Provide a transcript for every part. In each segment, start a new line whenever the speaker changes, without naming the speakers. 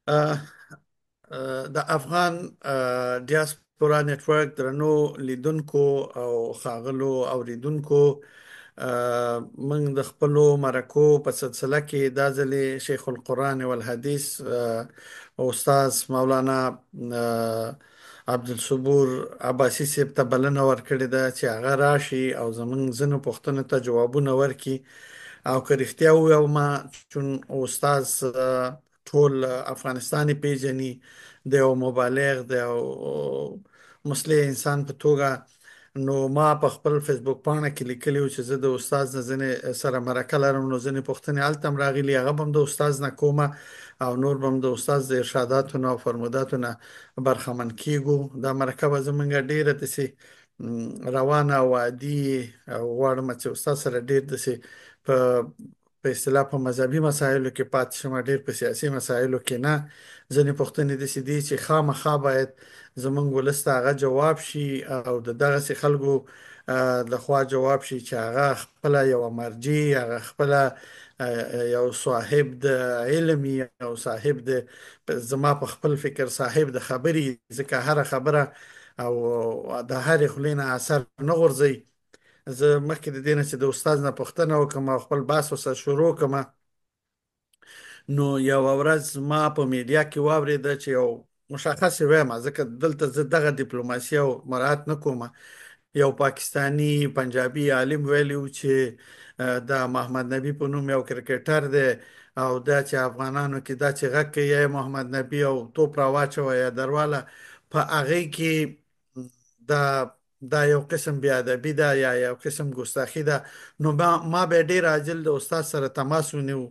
Uh, د افغان ډیاسپورا نتورک درنو لیدونکو او ښاغلو اوریدونکو، موږ د خپلو مرکو په سلسله کې دا ځلې شیخ القرآن والحدیث استاد مولانا عبدالصبور عباسي صاحب ته بلنه ورکړې ده چې هغه راشي او زموږ ځینو پوښتنو ته جوابونه ورکړي. او که رښتیا ووایم چون استاد ټول افغانستان یې پیژني، د یو مبالغ د یو مصلح انسان په توګه، نو ما په خپل فیسبوک پاڼه کې لیکلی و چې زه د استاد نه ځینې سره مرکه لرم، نو ځینې پوښتنې هلته هم راغلي، هغه به هم د استاد نه کومه او نور به هم د استاد د ارشاداتو نه او فرموداتو نه برخمن کیږو. دا مرکه به زموږ ډیره داسې روانه او عادي، او غواړم چې استاد سره ډیر داسې په اصطلاح په مذهبي مسایلو کې پاتې شم، ډیر په سیاسي مسایلو کې نه. ځینې پوښتنې داسې دي چې خامخا باید زمونږ ولس ته هغه جواب شي او د دغسې خلکو لخوا جواب شي چې هغه خپله یوه مرجع، هغه خپله یو صاحب د علم او صاحب د زما په خپل فکر صاحب د خبرې، ځکه هره خبره او د هرې خولې نه اثر نه غورځي. زه مخکې د دې نه چې د استاد نه پوښتنه وکړم او خپل بحث ورسره شروع کړم، نو یوه ورځ ما په میډیا کې واورېده چې یو مشخص وایم، ځکه دلته زه دغه ډیپلوماسي او مراعات نه کوم، یو پاکستانی پنجابي عالم ویلی و چې دا محمد نبی په نوم یو کرکټر دی او دا چې افغانانو کې دا چې غږ کوي یا محمد نبی او توپ راواچوه یا درواله، په هغې کې دا یو قسم بیادبي ده یا یو قسم ګستاخي ده. نو ما به ډیر عاجل د استاد سره تماس ونیو،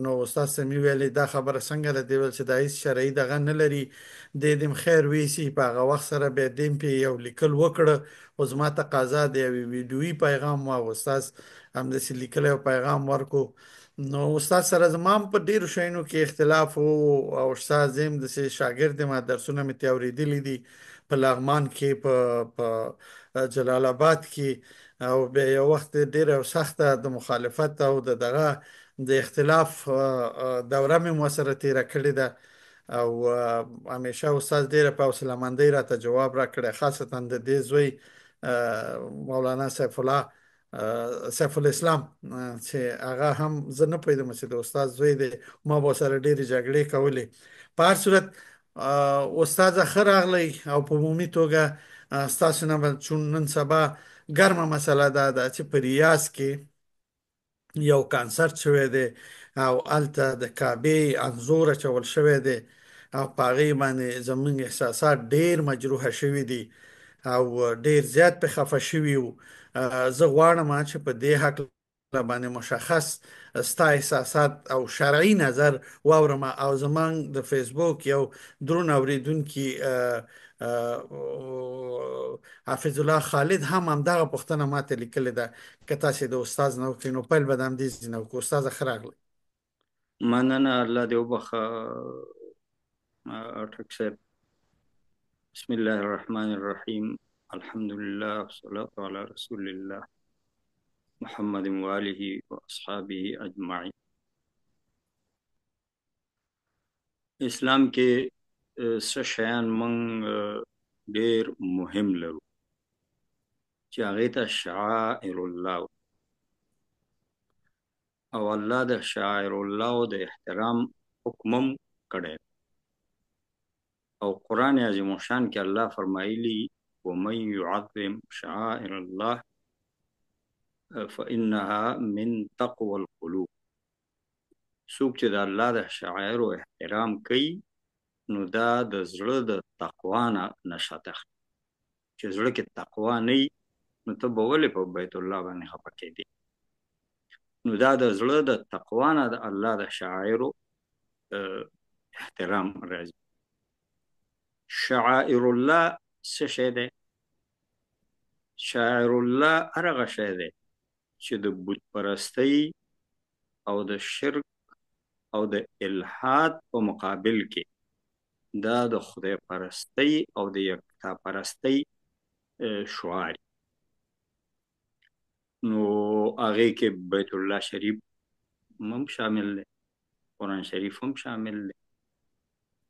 نو استاد سمي ویلي دا خبره څنګه ده، دی ویل چې دا هیڅ شرعي دغه نه لري، د دې خیر ویسي په هغه وخت سره به دیم په یو لیکل وکړه، او زما تقاضا د یوې ویډیویي پیغام او استاد همداسې لیکلی پیغام ورکو. نو استاد سره زما هم په ډیرو شیانو کې اختلاف و، او استاد زم د شاګرد ما درسونه مې اوریدلي دي په لغمان کې، په جلال آباد کې، او به یو وخت ډیره سخته د مخالفت او دغه د اختلاف دوره مې سره تیره کړې ده، او همیشه استاد ډیره په حوصله مندۍ راته جواب راکړی، خاصتا د دې زوی مولانا سیف الاسلام چې هغه هم زه نه پوهېدم چې د استاد زوی دی، ما به سره ډېرې جګړې کولې. په هر صورت استاد ښه راغلی، او په عمومي توګه ستاسو نه به چون نن سبا ګرمه مسله دا ده چې په ریاض کې یو کانسرت شوی دی او هلته د کعبې انځور اچول شوی دی، او په هغې باندې زموږ احساسات ډېر مجروحه شوي دي او ډېر زیات په خفه شوي وو. زه غواړم چې په دې هکله باندې مشخص ستا احساسات او شرعي نظر واورم، او زمونږ د فیسبوک یو درون اوریدونکي حافظ الله خالد هم همدغه پوښتنه ماته لیکلې ده، که تاسې د استاد نه وکړئ نو پیل به د همدې ځای نه وکړو. استاده ښه راغلی.
مننه، الله دې وبخښه اټک صاحب. بسم الله الرحمن الرحیم، الحمد لله والصلاة علی رسول الله محمد وآله واصحابه اجمعین. اسلام کې څه شیان موږ ډېر مهم لرو چې هغې ته شعائر الله، او الله د شعائر الله د احترام حکم هم کړی، او قرآن عظیم الشان کې الله فرمایلی ومن يعظم شعائر الله فإنها من تقوى القلوب. څوک چې د الله د شعائر او احترام کوي نو دا د زړه د تقوا نه نښه ده. چې زړه کې تقوا نه وي نو ته به ولې په بیت الله باندې خفه کېدې؟ نو دا د زړه د تقوا نه د الله د شعائرو احترام راځي. شعائر الله څه شی دی؟ شعائر الله هغه شی دی چې د بت پرستۍ او د شرک او د الحاد په مقابل کې دا د خدای پرستۍ او د یکتا پرستۍ شعار. نو هغې کې بیت الله شریف هم شامل دی، قرآن شریف هم شامل دی،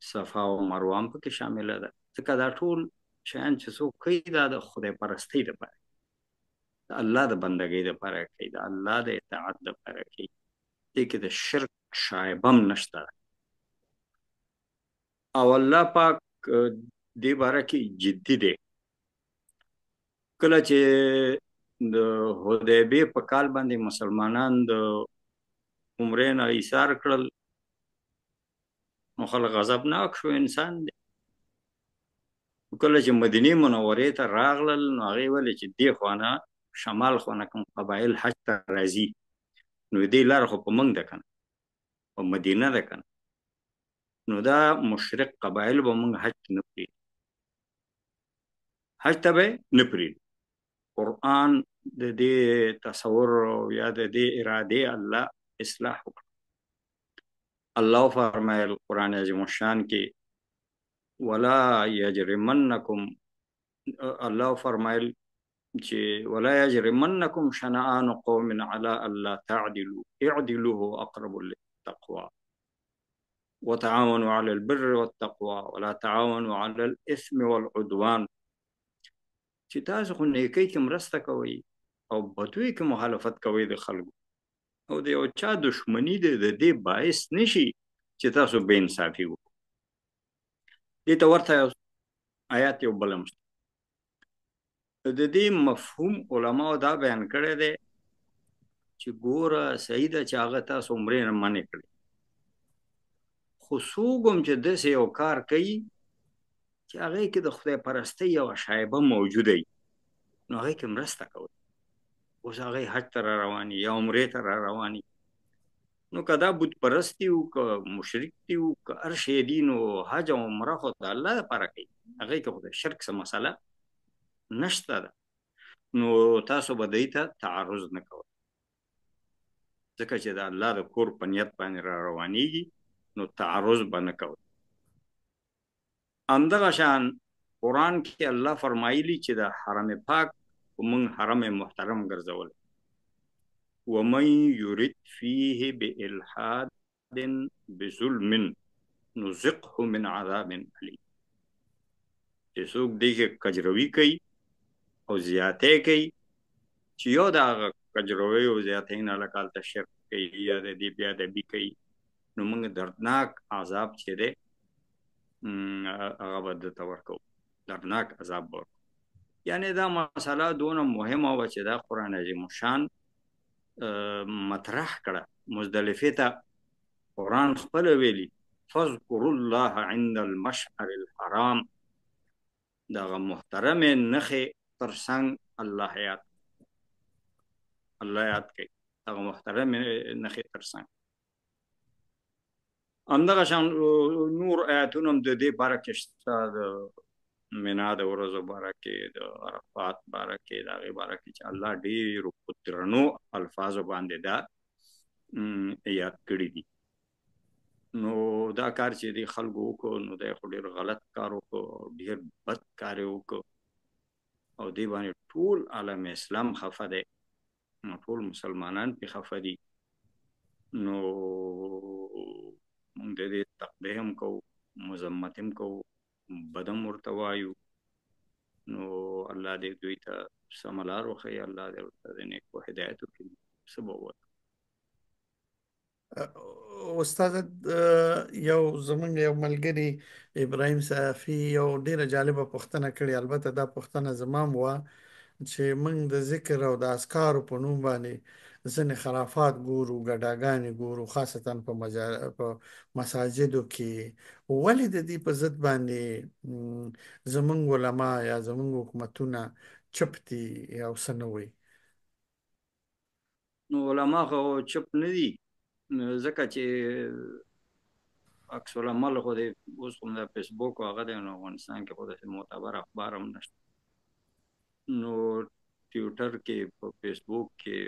صفا او مروه هم پکې شامله ده. ځکه دا ټول شیان چې څوک کوي دا د خدای پرستۍ دپاره، د الله د بندګۍ دپاره کوي، د الله د اطاعت دپاره کوي. دې کې د شرک شایبه هم نشته. او الله پاک دې باره کې جدي دی. کله چې د حدیبیې په کال باندې مسلمانان د عمرې نه ایثار کړل، نو خلک غضبناک شو. انسان دی. کله چې مدینې منورې ته راغلل، نو هغې ولې چې دې خوا شمال خوا نه کوم قبایل حج ته راځي، نو دې لاره خو په موږ ده که نه، په مدینه ده که نه، نو دا مشرق قبایل به موږ حج ته نه پرېږدي، حج ته به نه پرېږدي. قرآن د دې تصور او یا د دې ارادې الله اصلاح وکړه. الله فرمایل قرآن عظیم الشان کې ولا یجرمنکم، الله فرمایل چې ولا یجرمنکم شنآن قوم علی الا تعدلوا اعدلوا هو اقرب للتقوى وتعاونوا على البر والتقوى ولا تعاونوا على الاثم والعدوان. چې تاسو خو نیکۍ کې مرسته کوئ او بدوی کې مخالفت کوئ د خلکو، او د یو چا دشمنی د دې باعث نشي چې تاسو بې انصافي وکړئ. دې ته ورته آیات یو بل هم شته. د دې مفهوم علماو دا بیان کړی دی چې ګوره صحیح ده چې هغه تاسو عمرې نه منع کړئ، خو څوک هم چې داسې یو کار کوي چې هغې کې د خدای پرستۍ یوه شایبه موجوده وي، نو هغې کې مرسته کوئ. اوس هغې حج ته را رواني یا عمرې ته را رواني، نو که دا بت پرست دي و که مشرک دي و که هر شی دي، نو حج او عمره خو د الله دپاره کوي، هغې کې خو د شرک څه مسله نشته ده. نو تاسو به دوی ته تعرض نه کوئ، ځکه چې د الله د کور په نیت باندې را روانېږي، نو تعرض به نه کوئ. همدغه شان قرآن کې الله فرمایلی چې د حرم پاک موږ حرم محترم ګرځول. ومن یرد فیه بالحاد بظلم نذقه من عذاب علیم. چې څوک دې کې کجروي کوي او زیاتې کوي، چې یو د هغه کجروي او زیاتې نه لکه هلته شرک کوي یا د دې بې ادبي کوي، نو موږ دردناک عذاب چې دی هغه به درته ورکوو، دردناک عذاب به ورکوو. یعنې دا مسله دونه مهمه وه چې دا قرآن عظیم الشان مطرح کړه. مزدلفې ته قرآن خپله ویلي فاذکروا الله عند المشعر الحرام، دغه محترمې نښې تر څنګ الله یاد کوي، دغه محترمې نښې تر څنګ. همدغه شان نور آیاتونه هم د دې باره کې شته، د منا د ورځو باره کې، د عرفات باره کې، د هغې باره کې چې الله ډېرو په درنو الفاظو باندې دا یاد کړي دي. نو دا کار چې دی خلکو وکړو، نو دی خو ډېر غلط کار وکړو، ډېر بد کار یې وکړو، او دې باندې ټول عالم اسلام خفه دی، نو ټول مسلمانان پې خفه دي. نو موږ د دې تقبیح هم کوو، مذمت هم کوو، بد هم ورته وایو. نو الله دې دوی ته سمه لار وښیي، الله دې ورته د نیکو هدایت وکړي. څه به ووایو؟
استاد یو زمونږ یو ملګری ابراهیم صافي یو ډیره جالبه پوښتنه کړې، البته دا پوښتنه زما هم وه چې موږ د ذکر او د اذکارو په نوم باندې ځینې خرافات ګورو، ګډاګانې ګورو، خاصتا په مساجدو کې. ولې د دې په ضد باندې زمونږ علما یا زمونږ حکومتونه چپ دي او څه نه وایي؟
نو علما خو چپ نه دي، ځکه چې عکس العمل خو د اوس خو د فیسبوک هغه دی، نو افغانستان کې خو داسې معتبر اخبار هم نشته. نو ټویټر کې، په فیسبوک کې،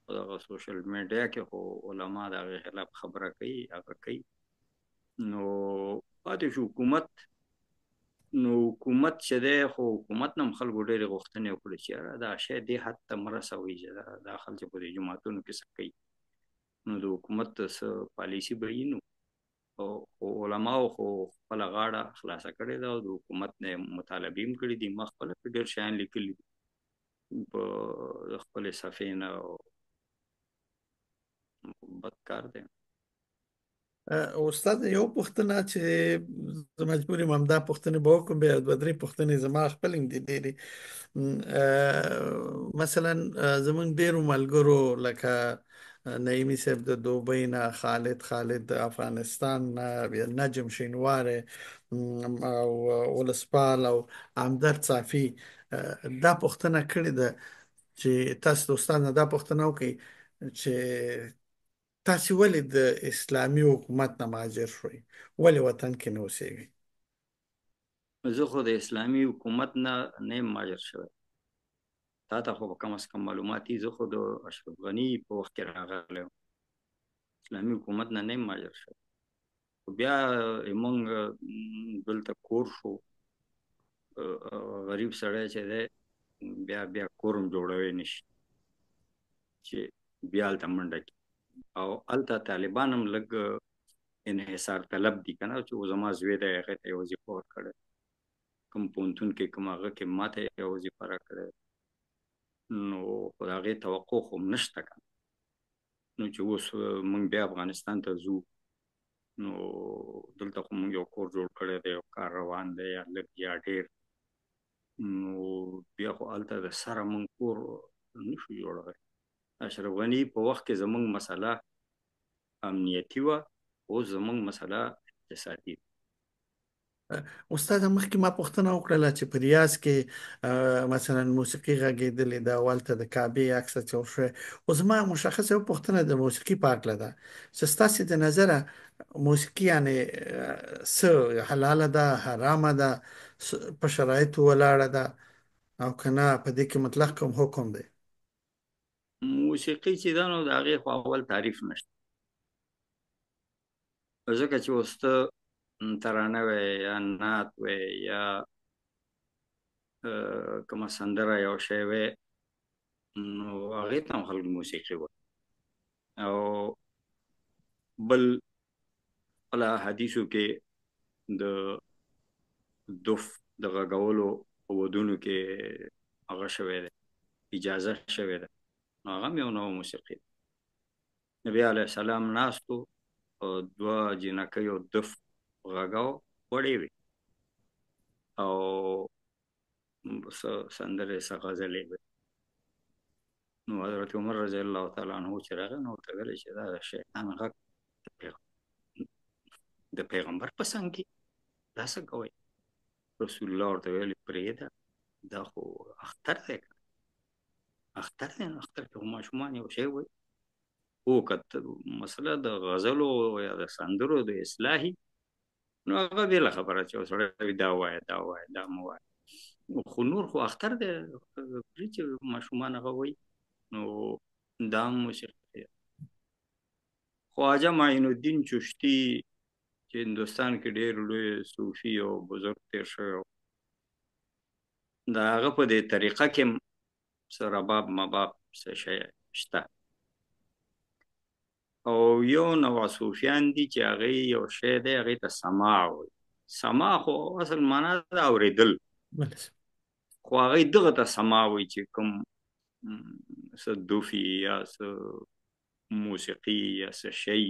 په دغه سوشل میډیا کې خو علما د هغې خلاف خبره کوي، هغه کوي. نو پاتې شو حکومت. نو حکومت چې دی، خو حکومت نه هم خلکو ډېرې غوښتنې وکړې چې یاره دا شی دې حد ته مه رسوئ چې دا خلک په دې جوماتونو کې څه کوي. نو د حکومت څه پالیسي به وي، نو او علماو خو خپل غاړه خلاصه کړې ده او د حکومت نه مطالبه هم کړې دي، ما خپل ډېر شیان لیکلي دي په خپل صفحې نه، او بد کار دی.
استاد یو پوښتنه چې زه مجبور یم همدا پوښتنې به وکړم، بیا دوه درې پوښتنې زما خپل هم دي ډېرې. مثلا زمونږ ډېرو ملګرو لکه نعیمي صاحب د دوبۍ نه، خالد د افغانستان نه، بیا نجم شینواری او ولسپال او همدرد صافي دا پوښتنه کړې ده چې تاسو د استاد نه دا پوښتنه وکړئ چې تاسو ولې د اسلامي حکومت نه مهاجر شوئ؟ ولې وطن کې نه اوسېږئ؟
زه خو د اسلامي حکومت نه یم مهاجر شوی. تا ته خو کم از کم معلومات دي، زه خو د اشرف غني په وخت کې راغلی یم، اسلامي حکومت نه یم مهاجر شوی. بیا موږ دلته کور شو، غریب سړی چې دی بیا کورم جوړوی نشي چې بیا هلته منډه کړي. او هلته طالبان هم لږ انحصار طلب دي که نه، چې زما زوی دی هغې ته یې وظیفه ورکړې، کوم پوهنتون کې کوم هغه کې ماته یې وظیفه راکړې، نو خو د هغې توقع خو هم نشته که نه. نو چې اوس موږ بیا افغانستان ته ځو، نو دلته خو موږ یو کور جوړ کړی دی، یو کار روان دی، یا لږ یا ډېر، نو بیا خو هلته د سره موږ کور نشو جوړوی. اشرف غني په وخت کې زموږ مسله امنیتي وه، اوس زموږ مسله اقتصادي ده.
استاد مخکې ما پوښتنه وکړله چې په ریاض کې مثلا موسیقي غږېدلې ده او هلته د کعبې عکس اچول شوی. خو زما مشخصه یو پوښتنه د موسیقي په هکله ده چې ستاسې د نظره موسیقي یعنې څه حلاله ده، حرامه ده، په شرایطو ولاړه ده، او که نه په دې کې مطلق کوم حکم دی؟
موسیقي چې ده نو د هغې خو اول تعریف نشته، ځکه چې اوس ته ترانه وی یا نعت وی یا کومه سندره یو شی وی، نو هغې ته هم خلک موسیقي وایي. او بل خپله حدیثو کې د دف د غږولو په ودونو کې هغه شوی دی، اجازه شوې ده، نو هغه هم یو نوع موسیقي ده. نبي علیه السلام ناستو او دوه جینکیو دف غږاو، وړې وې او سندرې څه غزلې وې. نو حضرت عمر رضی الله تعالی عنه چې راغی نو ورته ویلې چې دا د شیطان غږ د پیغمبر په څنګ کې دا څه کوئ؟ رسول الله ورته ویلې پرېږده، دا خو اختر دی، اختر دی، نو اختر کې خو ماشومان یو شی وایي. او که مسله د غزلو یا د سندرو د اصلاحي، نو هغه بېله خبره چې یو سړی دا وایه دا وایه دا مه وایه، خو نور خو اختر دی پرې چې ماشومان هغه وایي، نو دا هم موسیقي ده. خواجه معین الدین چشتي چې هندوستان کې ډېر لوی صوفي او بزرګ تېر شوی و، د هغه په دې طریقه کې هم څه رباب مباب څه شی شته. او یو نوع صوفیان دي چې هغې یو شی دی هغې ته سماع وایي. سماع خو اصل معنا ده اورېدل، خو هغې دغه ته سماع وایي چې کوم څه دوفي یا څه موسیقي یا څه شی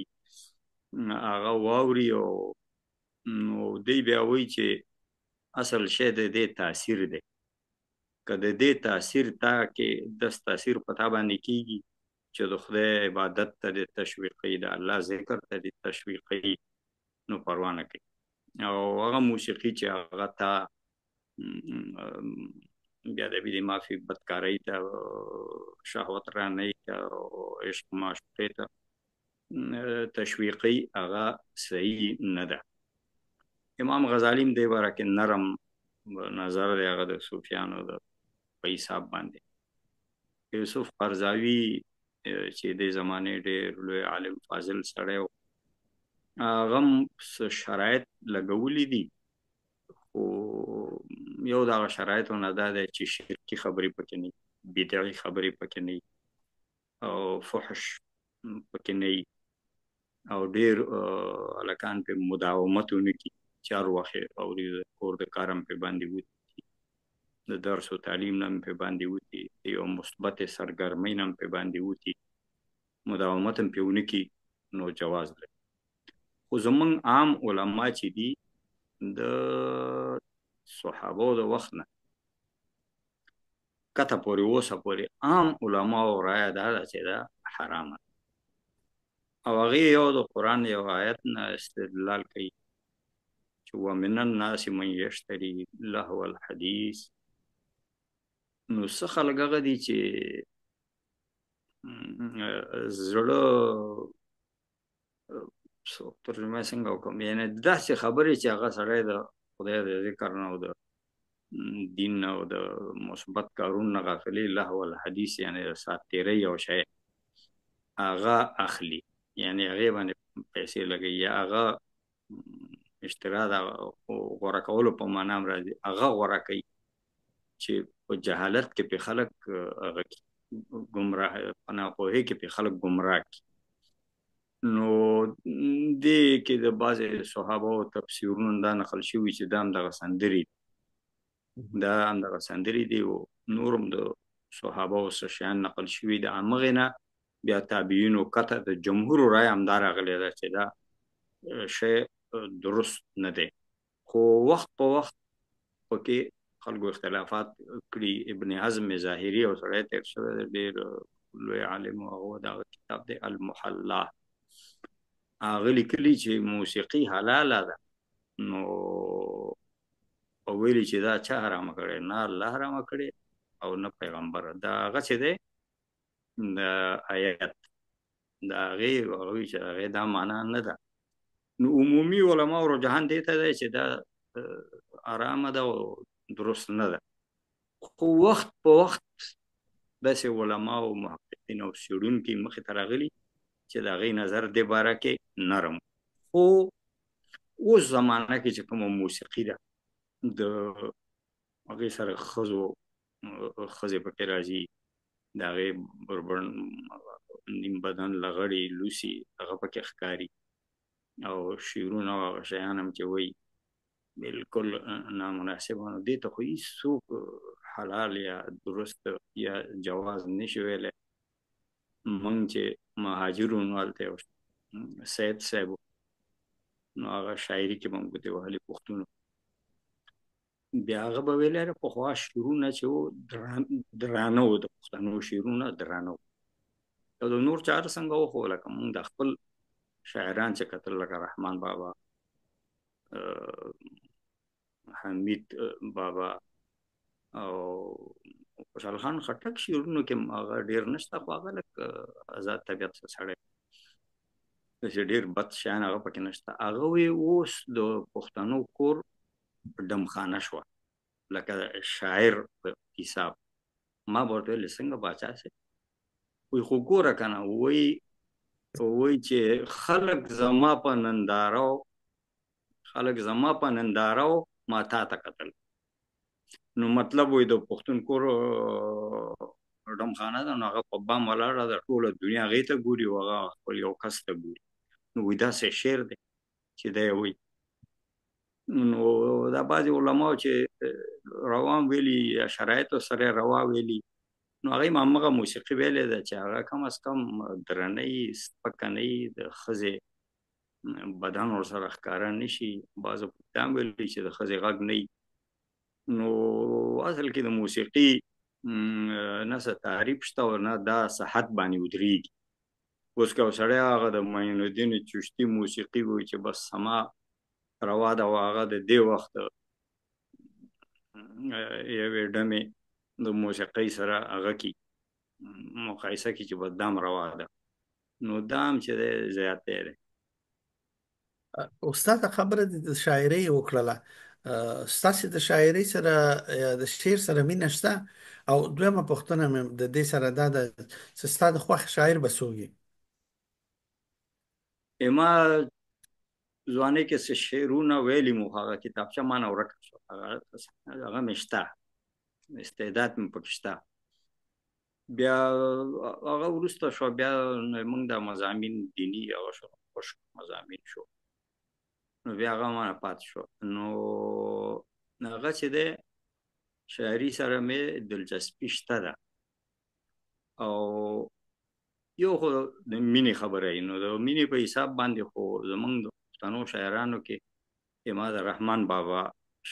هغه واوري، او نو دی بیا وایي چې اصل شی د دې تاثیر دی، که د دې تاثیر تا کې دس تاثیر په تا باندې کېږي چې د خدای عبادت ته د تشویقي، د الله ذکر ته د تشویقي، نو پروا نه کوي. او هغه موسیقي چې هغه تا بیا د بید مافی بدکاری ته، شهوت رانی ته، عشق معشوقې ته تشویقي، هغه صحیح نه ده. امام غزالی هم دې باره کې نرم نظر دی هغه د صوفیانو د په حساب باندې. یوسف قرضاوي چې د زمانې ډېر لوی عالم فاضل سړی و، هغه هم څه شرایط لګولي دي، خو یو د هغه شرایطو نه دا دی چې شرکي خبرې پکې نه وي، بدعي خبرې پکې نه وي، او فحش پکې نه وي، او ډیر هلکان په مداومت ونکړي چې هر وخت او د کور د کارم په باندې وي د درس او تعلیم نم په باندې وتی یو مثبت سرګرمۍ نم په باندې وتی مداومت هم پیونه کی نو جواز لري. خو زمون عام علما چې دي د صحابه د وخت نه کته پورې اوسه پورې عام علما او رایه دا چې دا حرام او هغه یو د قران یو آیت نه استدلال کوي چې ومن الناس من یشتری لهو الحديث نو څه خلک هغه دي چې زړه ترجمه څنګه وکړم یعنی داسې خبرې چې هغه سړی د خدای د ذکر نه او د دین نه او د مثبت کارونو نه غافلې لهو الحديث یعنی سات تیری او شی هغه اخلي یعنی هغه باندې پیسې لګي یا هغه اشترا دا غوړه کولو په معنا راځي هغه غوړه کوي چې په جهالت کې په خلک هغه گمراه انا په هي کې په خلک گمراه نو دې کې د بعضې صحابه او تفسیرونو دا نقل شوي چې دا هم دغه سندرې دي او نورم د صحابه او شیان نقل شوي د همغې نه بیا تابعینو کته د جمهور رای هم دا راغلی ده چې دا شی درست نه دی خو وخت په وخت پکې خلکو اختلافات کړي ابن حزم ظاهري او سړی تیر شوی ډېر لوی عالم او هغه دغه کتاب دی المحلا هغه لیکلي چې موسیقي حلاله ده نو او ویلي چې دا چا حرامه کړې نه الله حرامه کړې او نه پیغمبر دا هغه چې دی د آیت د هغې چې هغې دا معنا نه ده نو عمومي علماو رجحان دې ته دی چې دا آرامه ده او درست نه ده خو وخت په وخت داسې علما او محققین او څېړونکي مخې ته راغلي چې د هغې نظر دې باره کې نرم خو اوس زمانه کې چې کومه موسیقي ده د هغې سره ښځې پکې راځي د هغې بربند نیم بدن لغړي لوسي هغه پکې ښکاري او شعرونه او هغه شیان هم چې وایي بالکل نامناسبه نو دې ته خو هېڅوک حلال یا درست یا جواز نشي ویلی موږ چې مهاجرونو هلته یو سید صاحب نو هغه شاعري کې به موږ ګوتې وهلې پښتونو بیا هغه به ویلی پخوا شعرونه چې و درانه و د پښتنو شعرونه درانه و او د نور چا هر څنګه و خو لکه موږ د خپل شاعران چې کتل لکه رحمان بابا حمید بابا او خوشحال خان خټک شعرونو کې هغه ډېر نشته خو هغه لږ آزاد طبیعت سړی داسې ډېر بد شیان هغه پکې نشته هغه وی اوس د پښتنو کور ډمخانه شوه لکه شاعر په حساب ما به ورته ویل څنګه باچا صاحب وی خو ګوره که نه وی چې خلک زما په نندارو ما تا ته کتل نو مطلب وی د پښتون کور ډمخانه ده نو هغه په بام ولاړه ده ټوله دنیا هغې ته ګوري او هغه خپل یو کس ته ګوري نو وی داسې شعر دی چې دی وی نو دا بعضې علماو چې روان ویلي یا شرایطو سره روا ویلي نو هغې همغه موسیقي ویلې ده چې هغه کم از کم درنه وي سپکه نه وي د ښځې بدن ورسره ښکاره نه شي بعضو پښتان ویلي چې د ښځې غږ نه وي نو اصل کې د موسیقي نه څه تعریف شته او نه دا صحت باندې ودرېږي اوس که یو سړی هغه د معین الدین چشتي موسیقي وایي چې بس سما روا ده او هغه د دې وخت یوې ډمې د موسیقۍ سره هغه کې مقایسه کې چې بس دام روا ده نو دام چې دی زیاتی دی
استاد خبره د شاعرۍ وکړله ستاسې د شاعرۍ سره یا د شعر سره مینه شته او دویمه پوښتنه مې د دې سره دا ده چې ستا د خوښ شاعر به څوک وي
ما ځوانۍ کې څه شعرونه ویلي مو هغه کتابچه ما نه ورکه شوه هغه مې شته استعداد مې پکې شته بیا هغه وروسته شو بیا موږ د مضامین دیني هغه شو خوش مضامین شو. نو بیا هغه مانه پاتې شو. نو هغه چې دی شاعري سره مې دلچسپي شته ده. او یو خو د مینې خبره ای، نو د مینې په حساب باندې خو زمونږ د پښتنو شاعرانو کې ما د رحمان بابا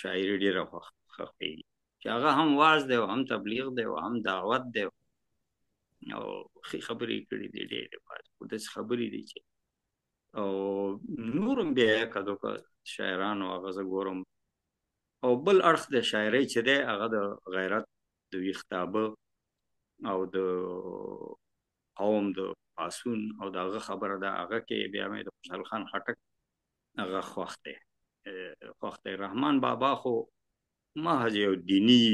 شاعري ډېره خوښېږي، چې هغه هم واعظ دی او هم تبلیغ دی او هم دعوت دی او ښې خبرې کړي دي ډېرې. خو داسې خبرې دي چې او نور هم بیا یکه دوکه شاعرانو هغه زه ګورم. او بل اړخ د شاعرۍ چې دی هغه د غیرت، د ویښتابه او د قوم د پاڅون او د هغه خبره ده. هغه کې بیا مې د خوشحال خان خټک هغه خوښ دی. رحمان بابا خو محض یو دینی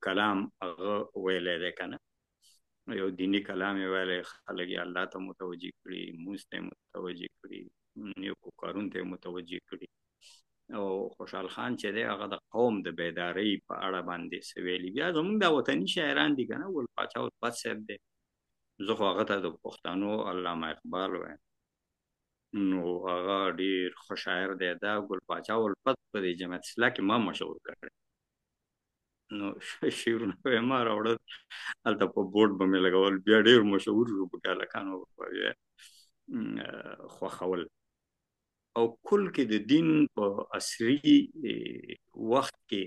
کلام هغه ویلی دی که نه، یو دینی کلام یې ویلی، خلک یې الله ته متوجه کړي، مونځ ته یې متوجه کړي، نیکو کارونو ته یې متوجه کړي. او خوشحال خان چې دی هغه د قوم د بیدارۍ په اړه باندې څه ویلي. بیا زموږ دا وطني شاعران دي که نه، ګل پاچا الفت صاحب دی، زه خو هغه ته د پښتنو علامه اقبال وایم. نو هغه ډېر ښه شاعر دی. دا ګل پاچا الفت په دې جمعیت اصلاح کې ما مشهور کړی. نو شعرونه به یې ما راوړل، هلته په بورډ به مې لګول، بیا ډېر مشهور شو په هلکانو خوښول. او کل کې د دین په عصري وخت کې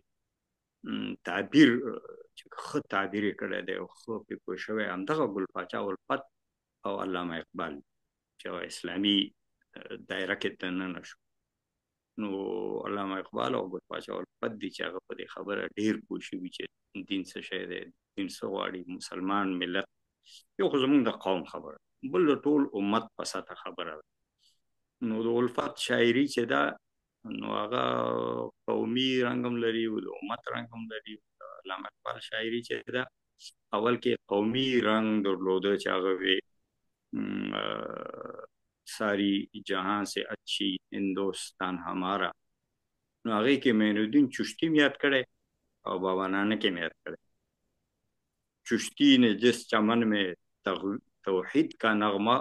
تعبیر چې ښه تعبیر یې کړی دی او ښه پرې پوه شوی همدغه ګل پاچا الفت او علامه اقبال چې اسلامي دایره کې دننه شو. نو علامه اقبال او ګل پاچا الفت دي چې هغه په دې خبره ډېر پوه شوي چې دین څه شی دی، دین څه غواړي، مسلمان ملت. یو خو زموږ د قوم خبره، بل د ټول امت په سطح خبره ده. نو د الفت شاعري چې ده نو هغه قومي رنګ هم لري او د امت رنګ هم لري. علامه اقبال شاعري چې ده اول کې قومي رنګ درلوده چې هغه وی ساری جهان سے اچھی ہندوستان ہمارا. نو هغې کې معینالدین چشتی م یاد کړی او بابا نانک م یاد کړی. چشتی نے جس چمن میں توحید کا نغمہ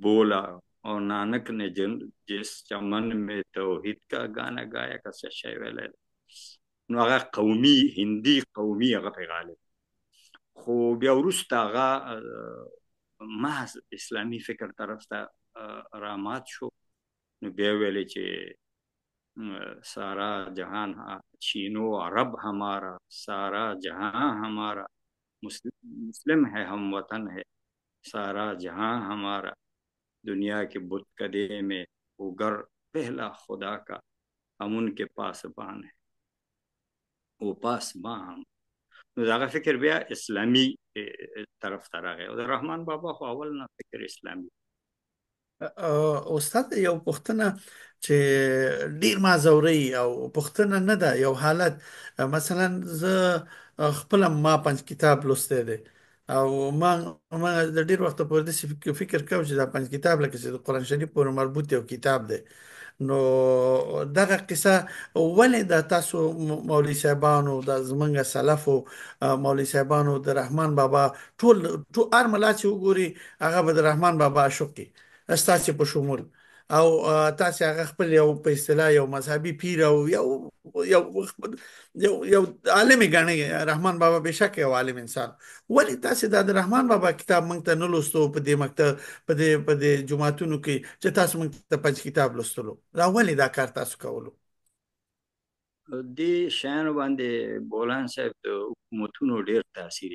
بولا اور نانک نے جس چمن میں توحید کا گانا گایا که څه شی ویلی. نو هغه قومي هندي قومي هغه پرې غالب. خو بیا وروسته هغه محض اسلامي فکر طرف ته رامات شو. نو بیا ویلی چې سارا جهان چینو عرب ہمارا، سارا جہاں ہمارا، مسلم ہے ہم وطن ہے سارا جہاں ہمارا، دنیا کے بت کدے میں اگر پہلا خدا کا ہم ان کے پاسبان ہے وہ پاسبان ہم. نو دغه فکر بیا اسلامي طرف ته راغی او د رحمان بابا خو اول نه فکر اسلامي.
استاد یو پوښتنه چې ډیر ما زوري او پوښتنه نه ده، یو حالت مثلا زه خپل ما پنځ کتاب لوسته دي او ما د ډیر وخت په دې فکر کوم چې دا پنځ کتاب لکه چې د قران شریف پورې مربوط یو کتاب دی. نو دغه قصه ولې د تاسو مولوی صاحبانو د زمنګ سلفو مولوی صاحبانو د رحمان بابا ټول هر ملا چې وګوري هغه به د رحمان بابا شوقي استاسي په شمول او تاسو هغه خپل یو په اصطلاح یو مذهبي پیر او یو یو یو عالم غني رحمان بابا بشک یو عالم انسان. ولی تاسو د رحمان بابا کتاب مونږ ته نه لوستو په دې مکتب په دې جمعهتونو کې چې تاسو مونږ ته پنځ کتاب لوستلو دا ولی دا کار تاسو کولو؟
دې شیانو باندې بولان صاحب د حکومتونو ډېر تاثیر.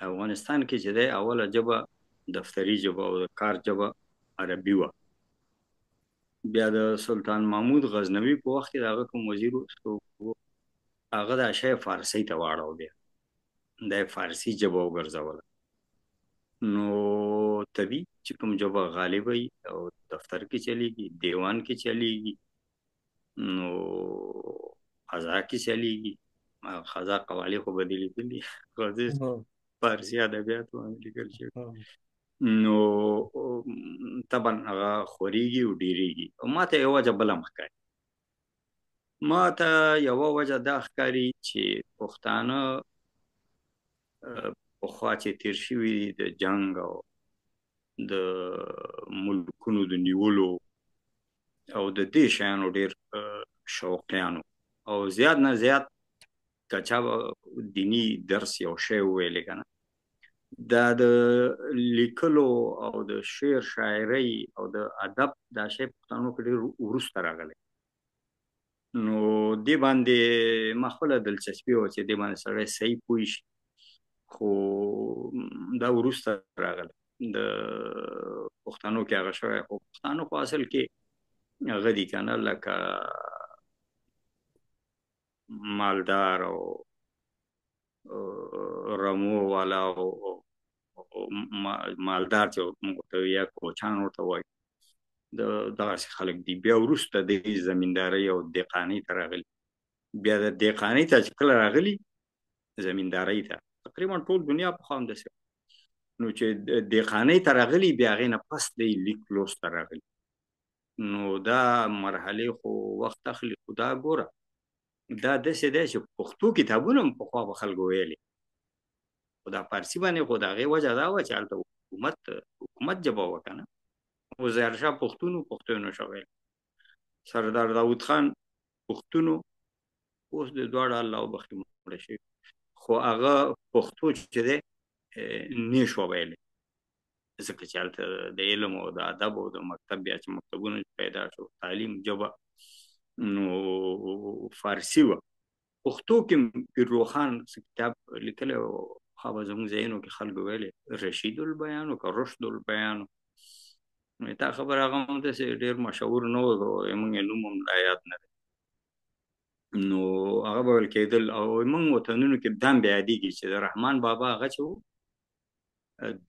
افغانستان کې چې دی اوله ژبه دفتري ژبه او د کار ژبه عربي وه. بیا د سلطان محمود غزنوي په وخت کې د هغه کوم وزیر هغه دا شی فارسي ته واړو، بیا د فارسي ژبه وګرځوله. نو طبیعي چې کوم ژبه غالبه وي او دفتر کې چلیږي، دیوان کې چلیږي، نو قضا کې چلیږي. قضا قوالی خو به دې لیکلي، قاضي فارسي ادبیات باندې لیکل شوي. نو طبعا هغه خورېږي او ډېرېږي. او ما ته یوه وجه بله ښکاري، ما ته یوه وجه دا ښکاري چې پښتانه پخوا چې تېر شوي د جنګ او د ملکونو د نیولو او د دې شیانو ډېر شوقیانو، او زیات نه زیات که چا دینی درس یو شی وویلې که نه، دا د لیکلو او د شعر شاعرۍ او د ادب دا شی پښتنو کې ډېر وروسته راغلی. نو دې باندې ما خپله دلچسپي وه چې دې باندې سړی صحیح پوه شي، خو دا وروسته راغلی د پښتنو کې هغه شوی. خو پښتانه خو اصل کې هغه دي که نه، لکه مالدار او رمو والا او مالدار چې موږ ورته یا کوچان ورته وایي، دغسې خلک دي. بیا وروسته د زمیندارۍ او دهقانۍ ته راغلي. بیا د دهقانۍ ته چې کله راغلي زمیندارۍ ته تقریبا ټول دنیا پخوا همداسې، نو چې دهقانۍ ته راغلي بیا هغې نه پس دی لیک لوست ته راغلي. نو دا مرحلې خو وخت اخلي. خو دا ګوره دا داسې دی چې پښتو کتابونه هم پخوا به خلکو ویلې، خو دا فارسي باندې خو د هغې وجه دا وه چې هلته حکومت ژبه وه که نه. خو ظاهرشاه پښتون و، پښتو یې نشو ویلی. سردار داود خان پښتون و، اوس د دواړه الله وبخښي مړه شوي، خو هغه پښتو چې دی نه شوه ویلی، ځکه چې هلته د علم او د ادب او د مکتب بیا چې مکتبونه پیدا شو تعلیم ژبه نو فارسي وه. پښتو کې پیر روښان کتاب لیکلی و، خو به زموږ ځایونو کې خلکو ویلی رشید البیان و که رشد البیان و. دا خبره هغه هم داسې ډېر مشهور نه و، زموږ یې نوم هم لا یاد نه دی. نو هغه به ویل کېدل. او موږ وطنونو کې دا هم بیا یادېږي چې د رحمان بابا هغه چې و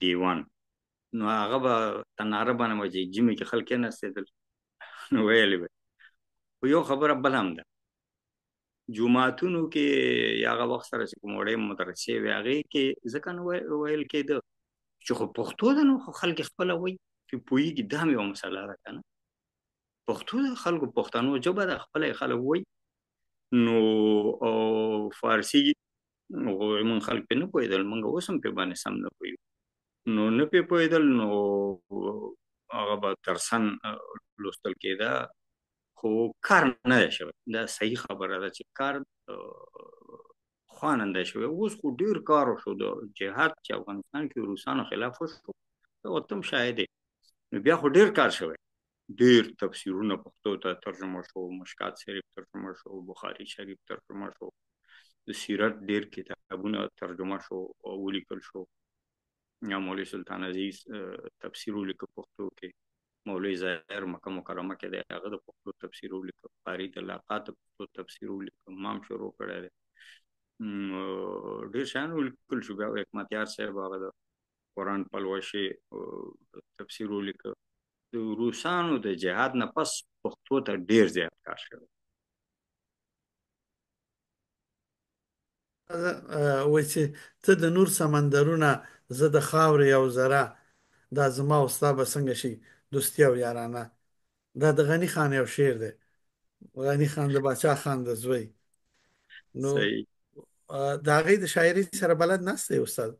دیوان، نو هغه به تناره باندې به چې جمعې کې خلک کېناستېدل نو ویلې به. خو یو خبره بل هم ده، جوماتونو کې یا هغه وخت سره چې کوم وړې مدرسې وې هغې کې ځکه نه ویل کېده چې خو پښتو ده، نو خو خلک خپله وایي چې پوهېږي. دا هم یوه مسله ده که نه، پښتو د خلکو پښتنو ژبه ده، خپله یې خلک وایي. نو او فارسي موږ خلک پرې نه پوهېدل، موږ اوس هم پرې باندې سم نه پوهېږو. نو نه پرې پوهېدل، نو هغه به ترسن لوستل کېده، خو کار نه دی شوی. دا صحیح خبره ده چې کار خوا نه دی شوی. اوس خو ډېر کار وشو، د جهاد چې افغانستان کې روسانو خلاف وشو ته هم شاهد دی، نو بیا خو ډېر کار شوی. ډېر تفسیرونه پښتو ته ترجمه شو، مشکات شریف ترجمه شو، بخاري شریف ترجمه شو، د سیرت ډېر کتابونه ترجمه شو او ولیکل شو. یا مولوي سلطان عزیز تفسیر ولیکه پښتو کې، مولوي ظاهر مکه مکرمه کې دی هغه د پښتو تفسیر ولیکه، قاري د لاقات د پښتو تفسیر ولیکه، ما هم شروع کړی دی. ډېر شیان ولیکل شو. بیا حکمتیار صاحب هغه د قرآن پلوشې تفسیر ولیکه. د روسانو د جهاد نه پس پښتو ته ډېر زیات کار شوی.
وایي چې ته د نور سمندرونه زه د خاورې او ذره، دا زما او ستا به څنګه شي دوستي او یارانه. دا د غني خان یو شعر دی، غني خان د باچا خان د زوی. نو
صحیح.
د هغې د شاعري سره بلد ناست دی استاد؟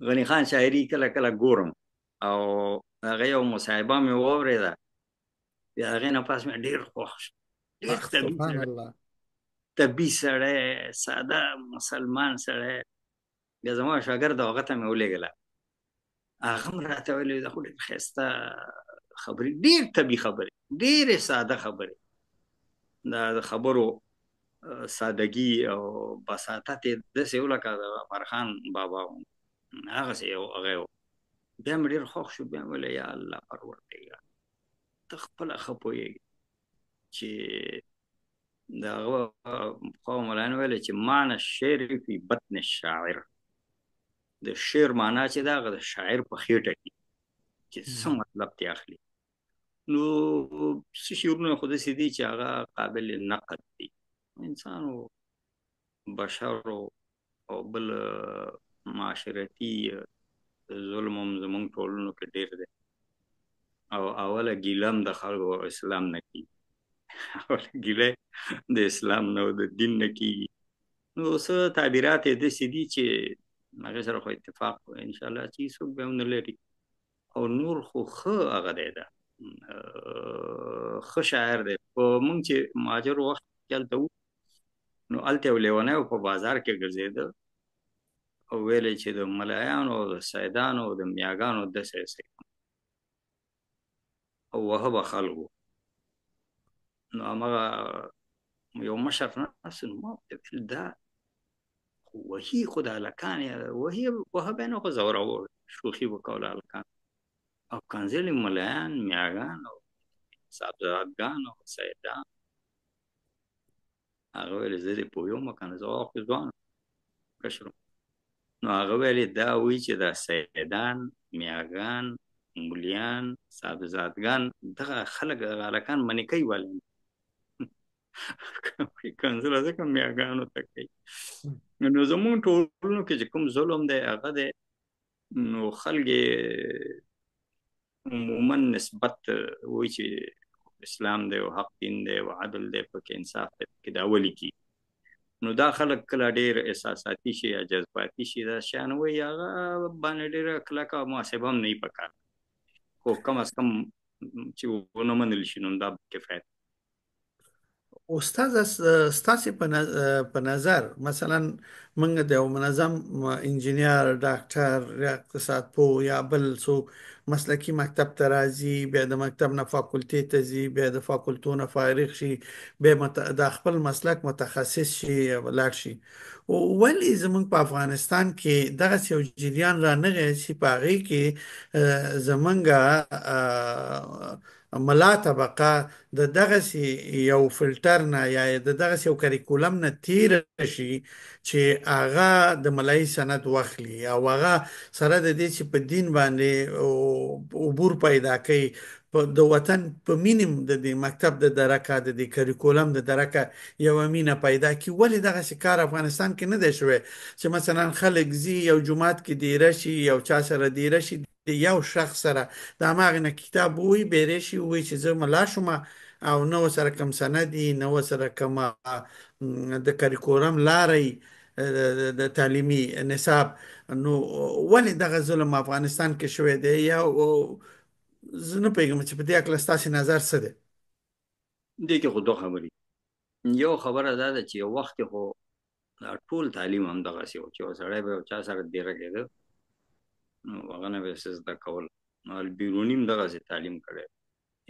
غني خان شاعري کله کله ګورم، او هغه یو مصاحبه مې واورېده، بیا هغې نه پس مې ډېر خوښ شو. ډېر
سبحان الله،
طبیعي سړی، ساده مسلمان سړی. بیا زما شاګرد هغه ته مې ولېږله، هغه هم راته ویلي دا خو ډېر ښایسته خبرې، ډېر طبیعي خبرې، ډېرې ساده خبرې. دا د خبرو سادګي او بساطت یې داسې و لکه د فرخان بابا هغسې هغه و. بیا مې ډېر خوښ شو. بیا مې ویل یا الله پروردګار ته خپله ښه پوهېږې چې د هغه پخوا مولانا ویلی چې معنی الشعر فی بطن الشاعر، د شعر معنا چې دا هغه د شاعر په خېټه کې چې څه مطلب ترې اخلي. نو څه شعرونه خو داسې دي چې هغه قابل نقد دي. انسان و بشر او بل معاشرتي ظلم هم زموږ ټولنو کې ډېر دی، او اوله ګیله هم د خلکو اسلام نه کېږي، اوله ګیله د اسلام نه او د دین نه کېږي. نو څه تعبیرات یې داسې دي چې هغې سره خو اتفاق انشاءالله چې هېڅوک به هم نه لري. او نور خو ښه هغه دی ده ښه شاعر دی. په موږ چې مهاجر وخت کې هلته وو نو هلته یو لیونی په بازار کې ګرځېده او ویل چې د ملایانو او د سیدانو او د میاګانو داسې داسې او وهه به خلکو. نو هماغه یو مشر ناست نو ما ورته ویل دا وهي خو د هلکان وهه به نه خو زوراور شوخي به کوله هلکان او کنځلې ملایان میاګان او صاحبزادګان او سیدان. هغه ویل زه دې پوهېږم که نه زه خو ځوان کشر وم. نو هغه ویلې دا وایي چې دا سیدان میاګان مولیان صاحبزادګان دغه خلک دغه هلکان منې کوي ولې کنځله ځکه میاګانو ته کوي. نو زمونږ ټولنو کې چې کوم ظلم دی هغه دی نو خلک عموما نسبت وایي چې اسلام دی او حق دین دی او عدل دی پکې انصاف دی پکې دا ولي کی. نو دا خلک کله ډېر احساساتي شي یا جذباتي شي دا شیان وایي هغه باندې ډېره کلکه محاسبه هم نه وي پکار خو کم از کم چې ونه منل شي نو دا کفایت.
استاد ستاسو په نظر مثلا موږ د یو منظم انجینیر ډاکټر یا اقتصاد پوه یا بل څو مسلکی مکتب ته راځي بیا د مکتب نه فاکولټي ته ځي بیا د فاکولټو نه فارغ شي بیا د خپل مسلک متخصص شي ولاړ شي ولی زموږ په افغانستان کې دغه یو جریان را نغی چې په هغې کې زمونږ ملا طبقه د دغه یو فلټر نه یا د دغه یو کریکولم نه تیر شي چې هغه د ملایي سند واخلي او هغه سره د دې چې په دین باندې عبور پیدا کوي د وطن په مینیم د مکتب د درکه د کریکولم د درکه یو مینه پیدا کی ولې دغه کار افغانستان کې نه دی شوی چې مثلا خلک زی یو جماعت کې دیره شي یو چا سره دیره شي د یو شخص سره د هغه نه کتاب وی بیرې شي وی چې زه ملا شوم او نو سره کم سندي نو سره کم د کریکولم لاري د تعلیمي نصاب نو ولې دغه ظلم افغانستان کې شوی دی یا زه نه پوهېږم چې په دې هکله ستاسې نظر څه دی؟
دې کې خو دوه خبرې. یو خبره دا ده چې یو وخت کې خو ټول تعلیم همدغسې و چې یو سړی به یو چا سره دیره کېده نو هغه نه به یې څه زده کول. نو البیروني هم دغسې تعلیم کړی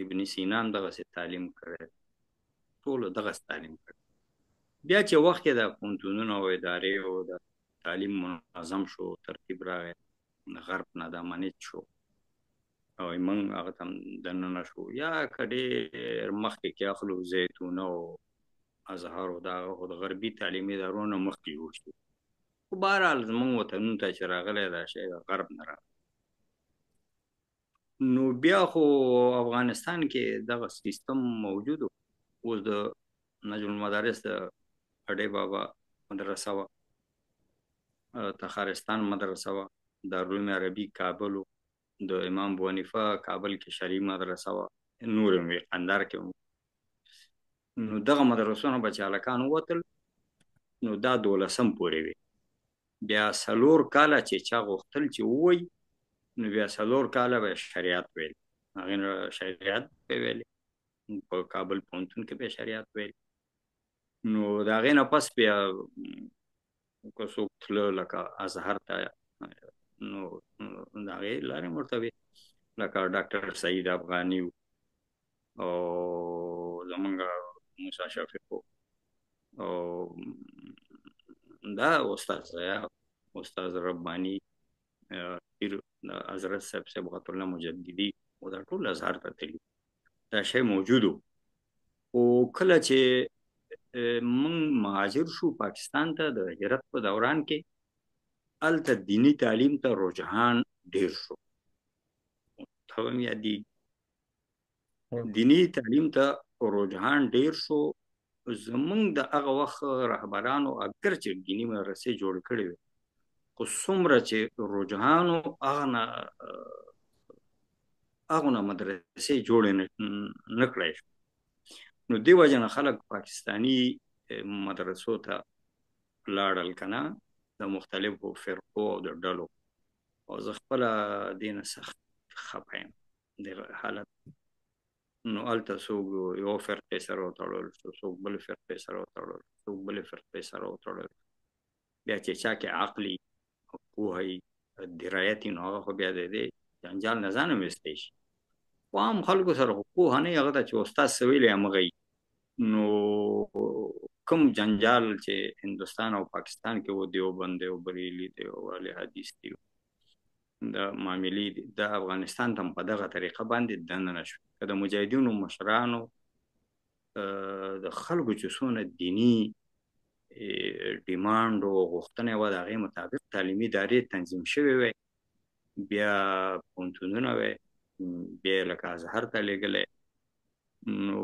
ابن سینا هم دغسې تعلیم کړی ټولو دغسې تعلیم کړی. بیا چې وخت کې د پوهنتونونو او ادارې او د تعلیم منظم شو ترتیب راغی د غرب نه دا منیج شو او موږ هغه ته دننه شو یا که ډېر مخکې کې اخلو زیتونه او ازهر او دا خو د غربي تعلیمي ادارو نه مخکې جوړ شو خو بهرحال زموږ وطنونو ته چې راغلی دا شی د غرب نه راغلی. نو بیا خو افغانستان کې دغه سیستم موجود و. اوس د نجم المدارس د اډې بابا مدرسه وه تخارستان مدرسه وه دارالعلوم عربي کابل و د امام ابو حنیفه کابل کې شرعي مدرسه وه نور هم وي قندهار کې هم. نو دغه مدرسو نه به چې هلکان ووتل نو دا 12 پورې وي. بیا 4 کاله چې چا غوښتل چې ووایي نو بیا 4 کاله به شریعت ویل هغې نه شریعت به ویلې په کابل پوهنتون کې به شریعت ویل. نو د هغې نه پس بیا که څوک تله لکه ازهر ته نو د هغې لارې ورته وي لکه ډاکټر سعید افغاني او زمونږ موسی شفیق او دا استاد رباني پیر حضرت صاحب صبغت الله مجددي او دا ټول ازهر ته تللي دا شی موجود و. خو کله چې موږ مهاجر شو پاکستان ته د هجرت په دوران کې هلته دیني تعلیم ته رجحان ډېر شو. ته هم یادېږي دیني تعلیم ته رجحان ډېر شو. زمونږ د هغه وخت رهبرانو اگر چې دیني مدرسې جوړ کړې وې خو څومره چې رجحان و هغو نه مدرسې جوړې نه کړی شو. نو دې وجه نه خلک پاکستاني مدرسو ته لاړل که نه د مختلفو فرقو او د ډلو او زه خپله دې نه سخت خفه یم د حالت. نو هلته څوک یو فرقې سره وتړل شو، څوک بل فرقې سره وتړل، څوک بل فرقې سره وتړل. بیا چې چا کې عقلي او پوهه درایت نو هغه خو بیا د دې جنجال نه ځان ویستی شي. خو عام خلکو سره خو پوهه نه وي، هغه ته چې استاد څه ویلی همغه وي. نو کوم جنجال چې هندوستان او پاکستان کې و، دیوبند دی او بریلي دی او اهل حدیث دی د معاملې دي، د افغانستان ته په دغه طریقه باندې دننه شو. که د مجاهدینو مشرانو د خلکو چې څونه دیني ډیمانډ او غوښتنې وه د هغې مطابق تعلیمي ادارې تنظیم شوې وی، بیا پوهنتونونه وی، بیا یې لکه ازهر ته لېږلی، نو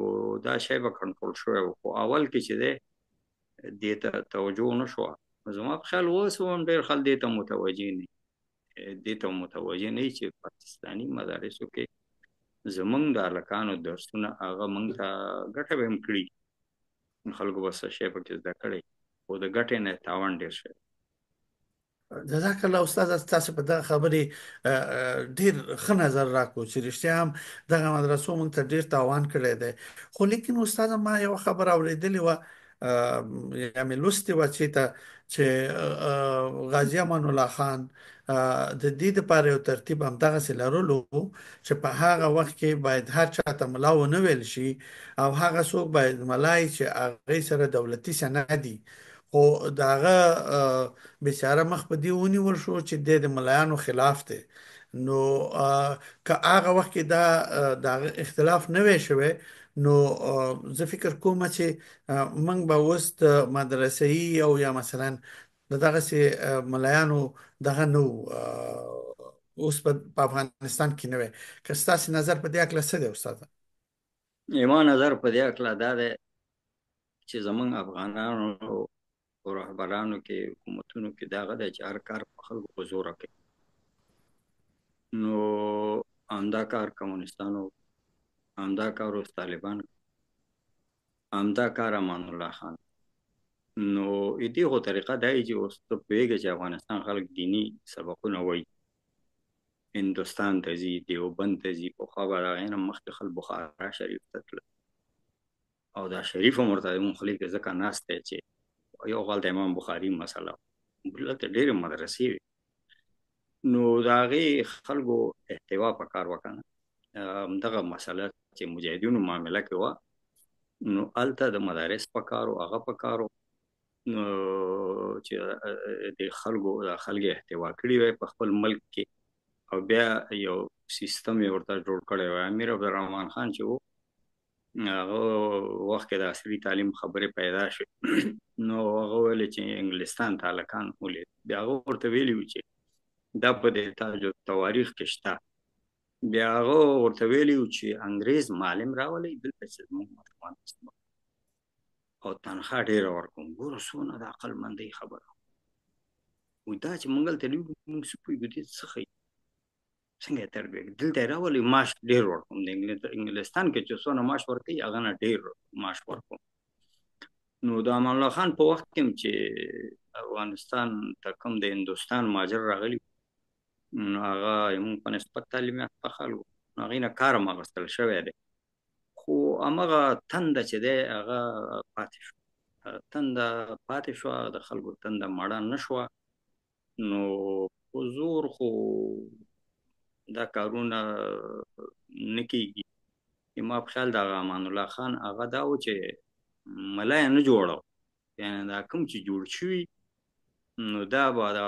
دا شی به کنټرول شوی و. خو اول کې چې دی دې ته توجه نه شوه. زما په خیال اوس هم ډېر خلک دې ته متوجه نه وي چې پاکستاني مدارسو کې زمونږ د هلکانو درسونه هغه مونږ ته ګټه به هم کړي، خلکو به څه شی پکې زده کړی، خو د ګټې نه تاوان ډېر شوی.
جزاک الله استاد، تاسو په دغه خبرې ډیر ښه نظر راکړو چې رښتیا هم دغه مدرسو موږ ته ډیر تاوان کړی دی. خو لیکن استاد ما یو خبر اوریدلې و، یا مې لوستې و چې غازی امان الله خان د دې لپاره یو ترتیب هم دغسې لرلو چې په هغه وخت کې باید هر چا ته ملا ونه ویل شي، او هغه څوک باید ملای چې هغې سره دولتي سندي. خو داغه بیچاره مخ په دی ونیول شو چې د ملایانو خلاف دی. نو که هغه وخت کې دا اختلاف نه وي شوی، نو زه فکر کوم چې موږ به اوس د مدرسې او یا مثلا دغه سي ملایانو دغه نو اوس په افغانستان کې نه وي. که ستاسو نظر په دې اړه څه دی استاد؟
زما نظر په دې اړه دا دی چې زمونږ افغانانو او رهبرانو کې حکومتونو کې دغه دی چې هر کار په خلکو په زوره کوي. نو همدا کار کمونستانو، همدا کار اوس طالبان، همدا کار امان الله خان. نو دې خو طریقه دا چې اوس ته پوهېږې چې افغانستان خلک دیني سبقونه وایي، هندوستان ته ځي، دیوبند ته ځي. پخوا به د هغې نه مخکې خلک بخارا شریف ته تلل، او دا شریف هم ورته مونږ خولې کې ځکه ناست دی چې یو غل د امام بخاري مسله دلته ډېرې مدرسې وي. نو د هغې خلکو احتوا په کار وکړه. همدغه مسله چې مجاهدینو معامله کې وه، نو هلته د مدارس په کار و، هغه په کار و چې د خلکو احتوا کړي وی په خپل ملک کې، او بیا یو سیستم یې ورته جوړ کړی و. امیر عبدالرحمن خان چې و هغه وخت کې د عصري تعلیم خبرې پیدا شوې نو هغه ویل چې انګلستان ته هلکان ولید. بیا هغه ورته ویلي و چې دا په د تواریخ کې شته. بیا هغه ورته ویلي و چې انګریز معلم راولئ دلته چې زموږ ماشومان او تنخواه ډېره ورکوم. ګوره څونه د عقلمندۍ خبره وایي. دا چې موږ هلته لرو موږ څه پوهېږو دې څه ښیي، څنګه یې تربیه کړي. دلته یې راولئ معاش ډېر ورکوم. د انګلستان کې چې څونه معاش ورکوي هغه نه ډېر معاش ورکوم. نو د امان الله خان په وخت کې چې افغانستان ته کوم د هندوستان مهاجر راغلي، نو هغه زموږ په نسبت تعلیم یافته خلک، نو هغې نه کار هم اخیستل شوی دی. خو همغه تنده چې دی هغه پاتې شو، د خلکو تنده مړه نه شوه. نو په زور خو دا کارونه نه کېږي. ما په خیال د امان الله خان هغه دا و چې ملا یې نه جوړو، یعنې دا کوم چې جوړ شوي نو دا به د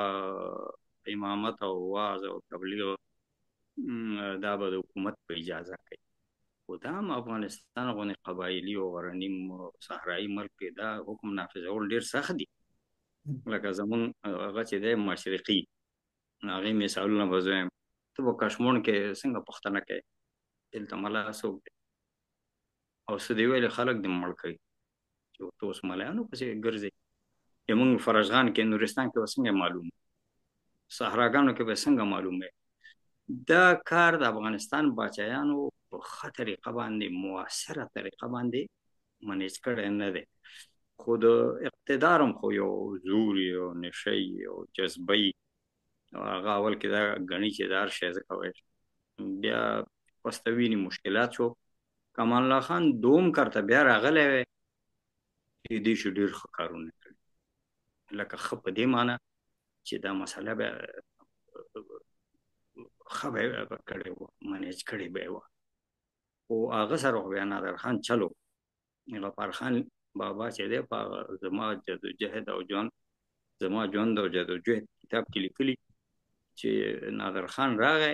امامت او واعظ او تبلیغ دا به د حکومت په اجازه کوي. خو دا هم افغانستان غوندې قبایلي او غرني صحرایي ملک کې دا حکم نافظول ډېر سخت دي. لکه زمونږ هغه چې دی مشرقي، هغې مثالونه به زه وایم. ته په کشمون کې څنګه پوښتنه کوې دلته ملا څوک دی، او څه دې ویلې خلک دې مړ کوي چې ته اوس ملایانو پسې ګرځې. زمونږ فرشغان کې نورستان کې به څنګه معلوم، صحراګانو کې به څنګه معلوم. دا کار د افغانستان باچایانو په ښه طریقه باندې مؤثره طریقه باندې منیج کړی نه دی. خو د اقتدار هم خو یو زور او نشه او جذبه هغه اول کې دا ګڼي چې دا هر شی ځکه وایي بیا پستوینی مشکلات شو. کمال الله خان دوم کرته بیا راغلی وی دې شو ډېر ښه کارونه کړي، لکه ښه په دې معنی چې دا مسله به ښه به کړې وه، منیج کړې به یې وه. خو هغه سره خو بیا نادر خان چلو غفار خان بابا چې دی په زما جدوجهد او ژوند، زما ژوند او جدوجهد کتاب کې لیکلي چې نادر خان راغی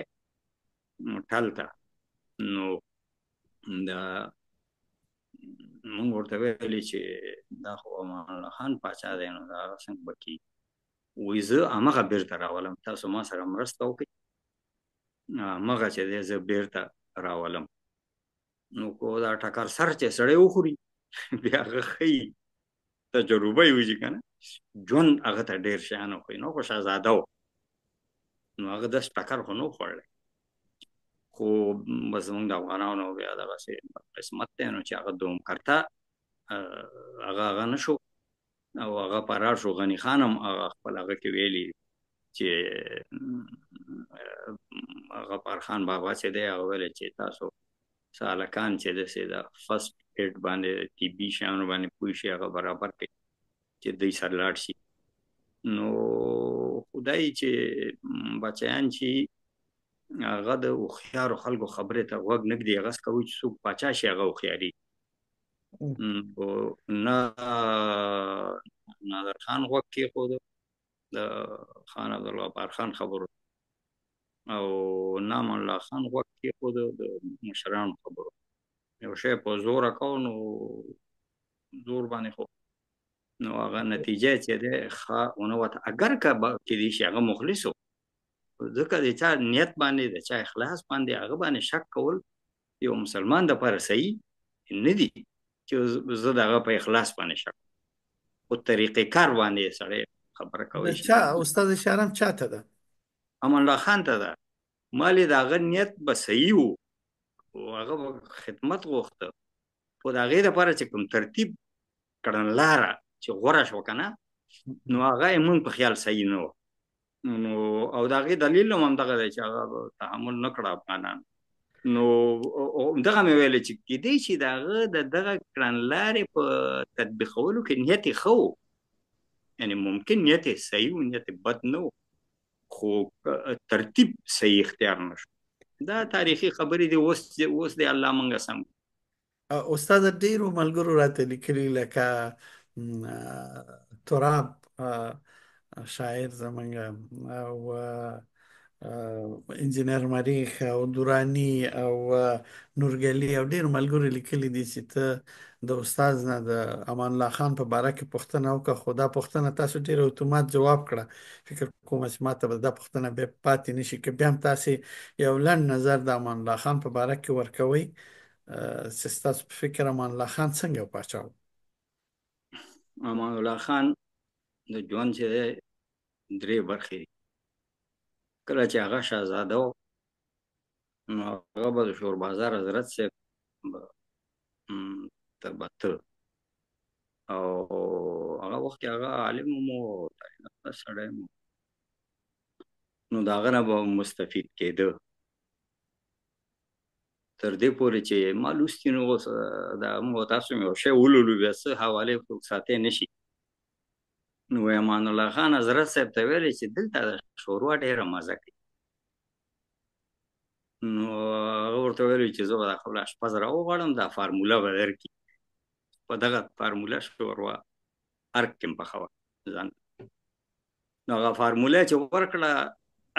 ټل ته، نو دا مونږ ورته ویلي چې دا خو امان الله خان پاچا دی نو دا څنګه به کېږي. وایي زه همغه بېرته راولم، تاسو ما سره مرسته وکړئ، همغه چې دی زه بېرته راولم. نو کو دا ټکر سر چې سړی وخوري بیا هغه ښایي تجربه یې وشي که نه، ژوند هغه ته ډېر شیان وښایي. نو خو شهزاده و نو هغه داسې ټکر خو نه و خوړلی، خو بس زموږ د افغانانو بیا دغسې قسمت دی نو چې هغه دوم کرته هغه نه شو، او هغه فرار شو. غني خان هم هغه خپل هغه کې ویلي چې غفار خان بابا چې دی هغه ویلی چې تاسو څه هلکان چې داسې د فرسټ ایډ باندې طبي شیانو باندې پوه شي هغه برابر کړي چې دوی سره لاړ شي. نو خدای چې بچیان چې هغه د هوښیارو خلکو خبرې ته غوږ نه ږدي، هغه څه کوي چې څوک پاچا شي هغه هوښیاري. نه نادر خان غوږ کېښوده د خان عبدالغفار خان خبرو، او نه امان الله خان غوږ کېښوده د مشرانو خبرو. یو شی په زوره کو نو زور باندې خو نو هغه نتیجه چې دی ښه ونه وته. اگر که کېدای شي هغه مخلص و، ځکه د چا نیت باندې د چا اخلاص باندې هغه باندې شک کول یو مسلمان دپاره صحیح نه دي چې زه د هغه په اخلاص باندې شک، خو طریقې کار باندې سړی خبره کولی شي.
استاد اشاره هم چاته ده؟
امان الله خان ته ده. مالې د هغه نیت به صحیح و، هغه به خدمت غوښته، خو د هغې دپاره چې کوم ترتیب کړنلاره چې غوره شوه که نه، نو هغه یې مونږ په خیال صحیح نه و. نو او د هغې دلیل هم همدغه دی چې هغه تحمل نه کړه افغانان. نو دغه مې ویلې چې کېدای شي د هغه د دغه کړنلارې په تطبیقولو کې نیت یې ښه و، یعنې ممکن نیت یې صحیح و، نیت یې بد نه و، خو ترتیب صحیح اختیار نه شو. دا تاریخي خبرې دي، اوس دی الله مونږه سم.
استاد ډیرو ملګرو راته لیکلي لکه تراب شاعر زمونږ او انجینر مریخ او دورانی او نورګلي او ډیر ملګرو لیکلي دي چې ته د استاد نه د امان الله خان په باره کې پوښتنه وکړه، خو دا پوښتنه تاسو ډیر اتومات جواب کړه. فکر کوم چې ماته به دا پوښتنه بیا پاتې نشي که بیا هم تاسې یو لنډ نظر د امان الله خان په باره کې ورکوئ چې ستاسو په فکر امان الله خان څنګه یو پاچا و؟
امان الله خان د ژوند چې دی 3 برخې دي. کله چې هغه شهزاده و نو هغه به د شور بازار حضرت صاحب ته به ته، او هغه وخت کې هغه عالم مو سړی مو، نو د هغه نه به مستفید کېده تر دې پورې چې ما لوستي نو اوس دا موږ تاسو مې یو شی ولولو بیا څه حوالې څوک ساتلی نه شي. نو امان الله خان حضرت صاحب ته ویلې چې دلته د شوروا ډېره مزه کوي. نو هغه ورته ویلي چې زه به دا خپل اشپز راوغواړم، دا فارموله به درکړي، په دغه فارموله شوروا ارګ کې م پخوه ځان. نو هغه فارموله چې ورکړه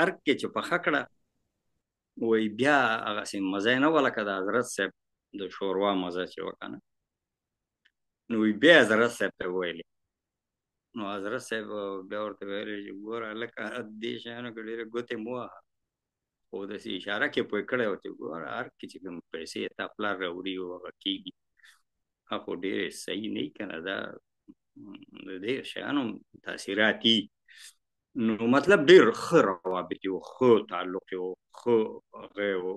ارګ کې چې پخه کړه، وایي بیا هغسې مزه یې نه وه لکه د حضرت صاحب د شوروا مزه چې وه که نه. نو وایي بیا حضرت صاحب ته وویلې، نو حضرت صاحب بیا ورته ویلې چې ګوره هلکه دې شیانو کې ډېرې ګوتې مه وهه، خو داسې اشاره کې پوه کړی و چې ګوره ارګ کې چې کوم پیسې تا پلار راوړي او هغه کېږي هغه خو ډېرې صحیح نه وي که نه، دا د دې شیانو تاثیرات دي. نو مطلب ډېر ښه روابط یې و، ښه تعلق یې و، ښه هغه یې و،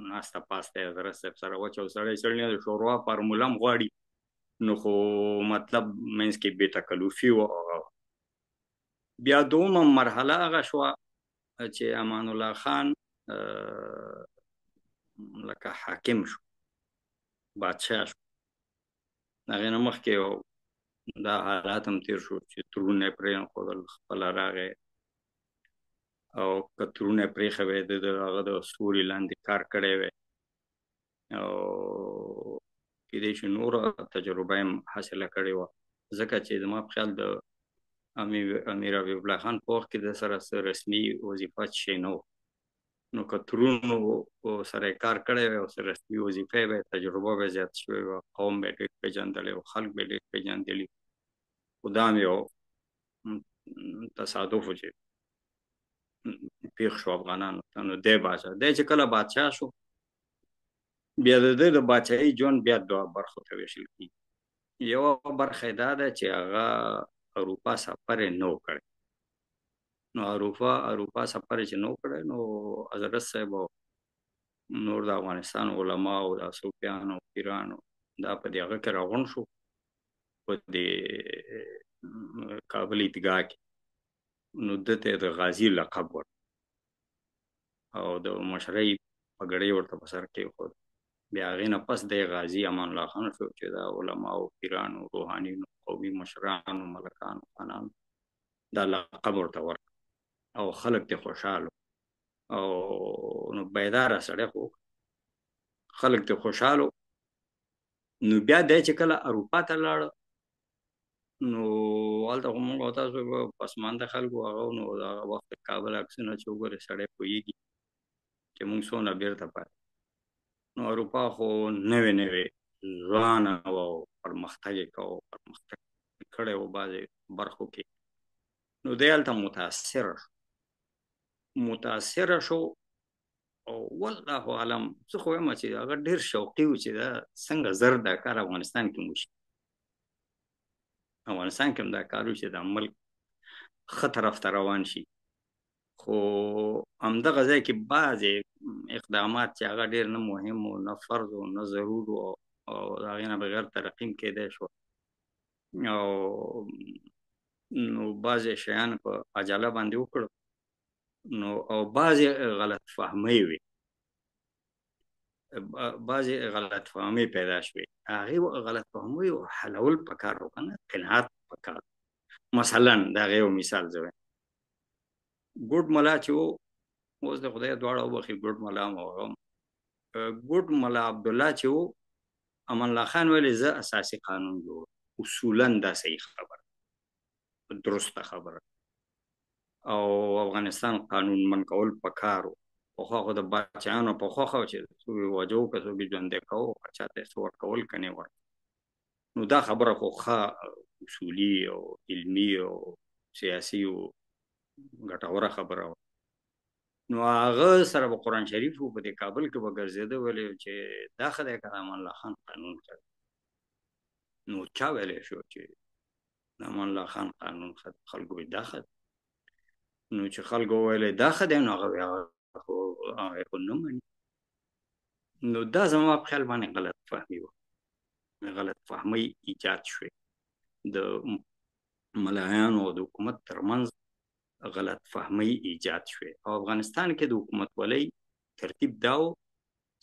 ناسته پاسته یې حضرت صاحب سره وچ او سړی سړی د شوروا فارموله هم غواړي، نو خو مطلب منځ کې بې تکلفي و. بیا دومه مرحله هغه شوه چې امان الله خان لکه حاکم شو، بادشاه شو. هغې نه مخکې دا حالات هم تیر شو چې ترونه یې پرېنښودل، خپله راغی او که ترونه یې پرېښی وی د هغه د سوري لاندې کار کړی وی او کېدای شي نوره تجربه یې حاصله کړې وه، ځکه چې زما په خیال د امیر حبیب الله خان په وخت کې د سره څه رسمي وظیفه شی نه و، نو که ترونو سره یې کار کړی وی او څه رسمي وظیفه یې تجربه به یې زیاته شوې وه، قوم به یې ډېر پېژندلی او خلک به یې ډېر پېژندلي، خو دا هم یو تصادف و چې پېښ شو افغانانو ته. نو دی باچا دی چې کله بادشاه شو، بیا د ده د باچاهۍ ژوند بیا دوه برخو ته ویشل کېږي. یوه برخه یې دا ده چې هغه اروپا سفر یې نه و کړی، نو اروپا سفر یې چې نه و کړی، نو حضرت صاحب او نور د افغانستان علما او د صوفیانو او پیرانو دا په دې هغه کې راغونډ شو په دې کابل عیدګاه کې، نو ده ته د غازي لقب ورکړ او د مشرۍ پګړۍ ورته په سر کېښود. بیا هغې نه پس دی غازي امان الله خان شو چې د علماو پیرانو روحانینو قومي مشرانو ملکانو خانانو دا لقب ورته ورکړ او خلک ترې خوشحاله او نو بیداره سړی خو خلک ترې خوشحاله. نو بیا دی چې کله اروپا ته لاړه، نو هلته خو موږ او تاسو پسمانده خلکو هغه نو د هغه وخت د کابل عکسونه چې وګورې سړی پوهېږي چې موږ څونه بیرته پاتې. نو اروپا خو نوې ځوانه وه او پرمختګ یې کوه، پرمختګ کړی و بعضې برخو کې. نو دی هلته متاثره شو او والله اعلم زه خو وایم چې هغه ډېر شوقي و چې دا څنګه زر دا کار افغانستان کې وشي، افغانستان کې هم دا کار وشي دا ملک ښه طرف ته روان شي. خو همدغه ځای کې بعضې اقدامات چې هغه ډېر نه مهم و، نه فرض و نه ضرور و او د هغې نه بغیر ترقیم کېدی شو او نو بعضې شیان په عجله باندې وکړو نو او بعضې غلط فهمۍ وې، بعضې غلط فهمۍ پیدا شوې، هغې غلط فهمیو حلول پکار و که نه، قناعت پکار. مثلا د هغې یو مثال زه وایم، ګوډ ملا چې و اوس د خدای دواړه وبخي ګوډ ملا هم او هغه ګوډ ملا عبدالله چې و امان الله خان ویلې زه اساسي قانون جوړ، اصولا دا صحیح خبره درسته خبره او افغانستان قانون من کول پکار و. پخوا خو د باچایانو په خوښه و چې څوک یې واجه وکړه څوک یې ژوندی کوو که چاته یې څه ورکول که نه ورکول. نو دا خبره خو ښه اصولي او علمي او سیاسي او ګټوره خبره وه. نو هغه سره به قرآن شریف په دې کابل کې به ګرځېده ویلې چې دا ښه دی که امان الله خان قانون کړی. نو چا ویلی شو چې د امان الله خان قانون ښه دی؟ خلکو وایي دا ښه دی. نو چې خلکو وویلی دا ښه دی نو هغه خو نه مني. نو دا زما په خیال باندې غلط فهمي وه، غلط فهمۍ ایجاد شوې د ملایانو او د حکومت ترمنځ غلط فهمۍ ایجاد شوې او افغانستان کې د حکومت ولۍ ترتیب دا و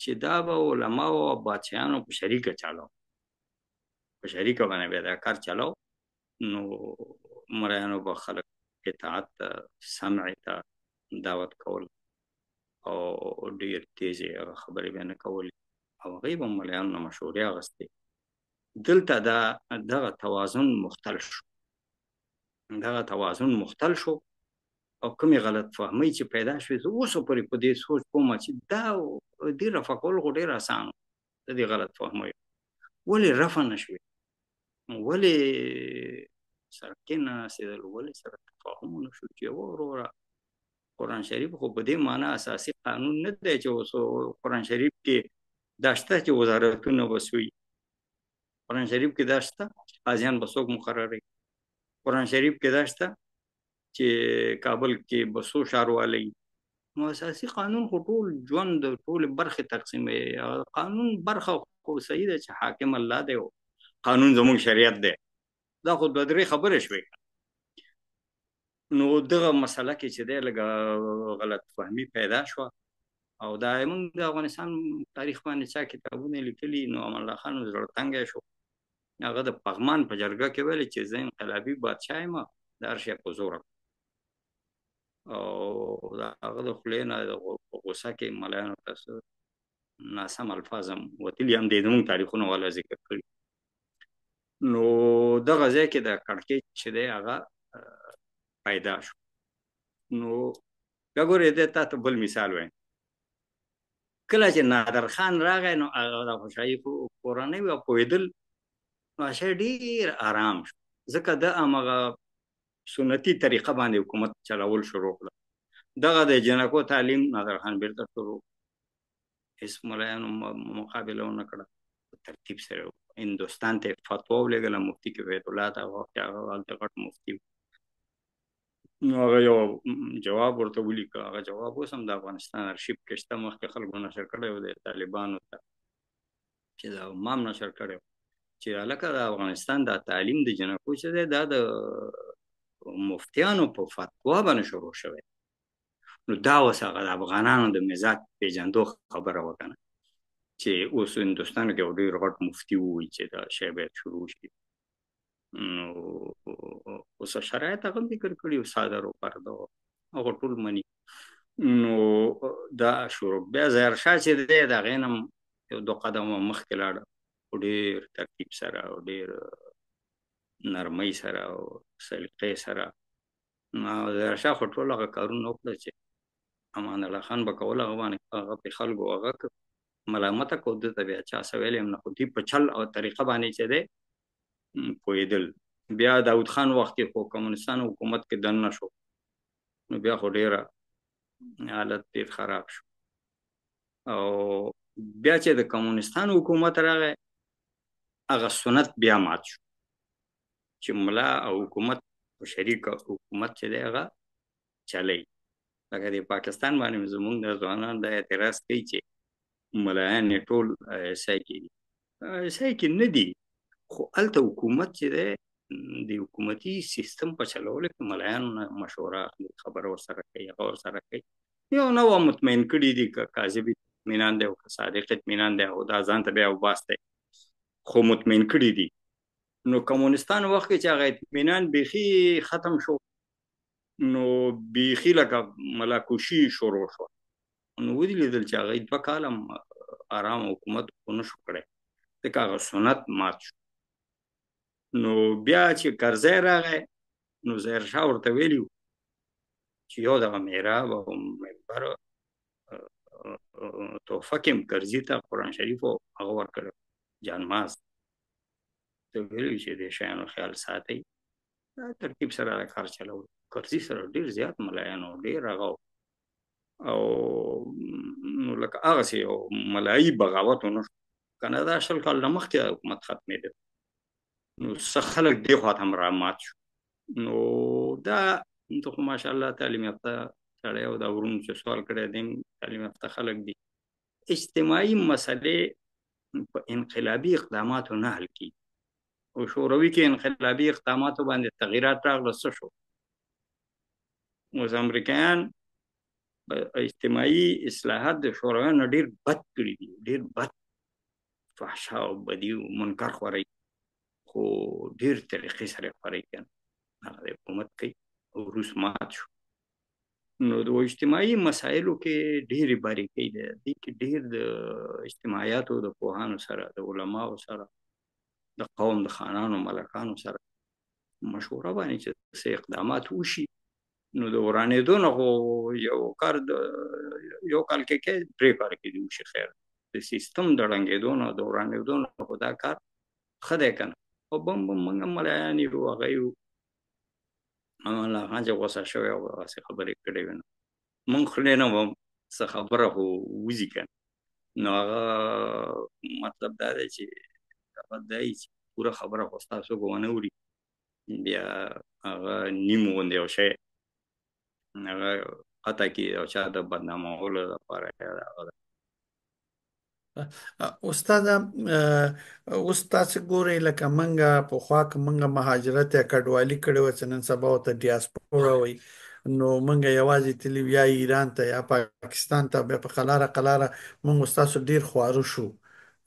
چې دا به علماو او بادشاهانو په شریکه چلاو، په شریکه باندې به دا کار چلاو. نو ملایانو به خلک اطاعت ته سمع ته دعوت کول او ډېر تیزې هغه خبرې به نه کولې او هغوی به ملایانو نه مشورې اخیستې. دلته دغه توازن مختل شو، دغه توازن مختل شو او کومې غلط فهمۍ چې پیدا شوې زه اوسه پورې په دې سوچ کوم چې دا دې رفع کول خو ډېر اسان و د دې غلط فهمیو. ولې رفع نه شوې؟ ولې سره کېناستېدل؟ ولې سره تفاهم ونه شو چې وروره قرآن شریف خو په دې معنا اساسي قانون نه دی چې اوس قرآن شریف کې دا شته چې وزارتونه به سوي، قرآن شریف کې دا شته قاضیان به څوک مقرروي، قرآن شریف کې دا شته چې کابل کې به څو ښاروالۍ. نو اساسي قانون خو ټول ژوند ټولې برخې تقسیموي. قانون برخه خو صحیح ده چې حاکم الله دی او قانون زموږ شریعت دی، دا خو دوه درې خبرې شوې. نو دغه مسله کې چې دی لږه غلط فهمي پیدا شوه او دا موږ د افغانستان تاریخ باندې چا کتابونه لیکلي، نو امان الله خان زړه تنګی شو، هغه د پغمان په جرګه کې ویل چې زه انقلابي بادشاه یم، د هر شي په زور. او دا هغه د خولې نه په غوسه کې ملایانو ته ناسم الفاظ هم وتلي، هم د زموږ تاریخونه والا ذکر کړي. نو دغه ځای کې د کړکېچ چې دی هغه پیدا شو. نو بیا ګورې دې تا ته بل مثال وایم، کله چې نادر خان راغی نو هغه د خوشحالي کورنۍ وه پوهېدل، نو هغه ډېر آرام شو، ځکه د همغه سنتي طریقه باندې حکومت چلول شروع کړه. دغه د جنکو تعلیم نادر خان بیرته شروع، هېڅ ملایانو مقابله ونه کړه، په ترتیب سره هندوستان ته فتوا ولېږله، مفتي کفایت الله ته، هغه هلته غټ مفتي و. نو هغه یو جواب ورته ولیکه، هغه جواب اوس هم د افغانستان ارشیف کې شته، مخکې خلکو نشر کړی و د طالبانو ته، چې دا ما هم نشر کړی و، چې هلکه د افغانستان دا تعلیم د جنکو چې دی دا د مفتیانو په فتوا باندې شروع شوی. نو دا اوس هغه د افغانانو د مزاج پېژندو خبره وکنه، چې اوس هندوستان کې یو ډېر غټ مفتي ووایي چې دا شی باید شروع شي. نو اوس شرایط هغه ذکر کړي و، څادر و پرده و، هغه ټول مني. نو دا شروع بیا ظاهرشاه چې دی د هغې نه یو دوه قدمه مخکې لاړه، په ډېر ترتیب سره او ډېر نرمۍ سره او سلیقې سره. نو ظاهرشاه خو ټول هغه کارونه وکړه چې امان الله خان به کول، هغه باندې هغه په خلکو هغه ملامته کو، ده ته بیا چا څه ویلي هم نه، خو دوی په چل او طریقه باندې چې دی پوهېدل. بیا داود خان وخت کې خو کمونستان حکومت کې دننه شو، نو بیا خو ډېره حالت ډېر خراب شو. او بیا چې د کمونستان حکومت راغی، هغه سنت بیا مات شو چې ملا او حکومت په شریک حکومت چې دی هغه چلی. لکه د پاکستان باندې زموږ د ځوانان دا اعتراض کوي چې ملایان یې ټول ایسای کې دي، ایسای کې نه دي، خو هلته حکومت چې دی د حکومتي سیستم په چلولو کې ملایانو نه مشوره اخلي، خبره ورسره کوي، هغه ورسره کوي، یو نه و مطمئن کړي دي که کاذب اطمینان دی او که صادق اطمینان دی، او دا ځان ته بیا وباس دی، خو مطمئن کړي دي. نو کمونستان وخت کې چې هغه اطمینان بیخي ختم شو، نو بیخي لکه ملاکوشي شروع شو. نو ودې لیدل چې هغه 2 کاله آرام حکومت ونه شو کړی، ځکه هغه سنت مات شو. نو بیا چې کرزی راغی، نو ظاهرشاه ورته ویلي و چې یو دغه محراب او منبر تحفه کې کرزي ته قرآن شریف هغه ورکړی جانماز، ته ویلي چې دې شیانو خیال ساتئ. ترتیب سره کار چلول، کرزي سره ډېر زیات ملایانو، ډېر هغه او نو لکه هغسې یو ملایي بغاوت ونه شو که نه، دا 20 کال نه مخکې حکومت ختمېده، نو څه خلک دې خوا ته هم رامات شو. نو دا ته خو ماشاءالله تعلیم یافته سړی او دا ورونو چې سوال کړی دی تعلیم یافته خلک دي. اجتماعي مسلې په انقلابي اقداماتو نه حل کېږي، او شوروي کې انقلابي اقداماتو باندې تغییرات راغله، څه شو؟ اوس امریکایان اجتماعي اصلاحات د شورویانو ډېر بد کړي دي، ډېر بد، فحشا او بدي او منکر خورئ، خو ډېر طریقې سره خورئ کنه، هغه د حکومت کوي او روس مات شو. نو د اجتماعي مسایلو کې ډېرې باریکۍ دی، دې کې ډېر د اجتماعیاتو د پوهانو سره، د علماو سره، د قوم د خانانو ملکانو سره مشوره باندې چې څه اقدامات وشي. نو د ورانېدو نه خو یو کال کې 3 کال کې دې وشي، خیر د سیستم د ړنګېدو نه د ورانېدو نه خو دا کار ښه دی که نه. خو بم موږ هم ملایان یو، هغه یو امان الله خان چې غوسه شوی او هسې خبرې کړې وي، نو موږ خولې نه به څه خبره خو وځي که نه. نو هغه مطلب دا دی چې هغه دی چې پوره خبره خو ستاسو څوک ونه اوري، بیا هغه نیم غوندې یو شی هغه قطع کړي او چا د بدنامولو لپاره هغه.
استاد اوس تاسو ګورئ لکه منګه پخوا که منګه مهاجرت یا کډوالي کړې وه چې نن سبا ورته ډیاسپورا وایي، نو منګه یوازې تللی یا ایران ته یا پاکستان ته بیا په قلاره قلاره موږ ستاسو ډیر خواره شو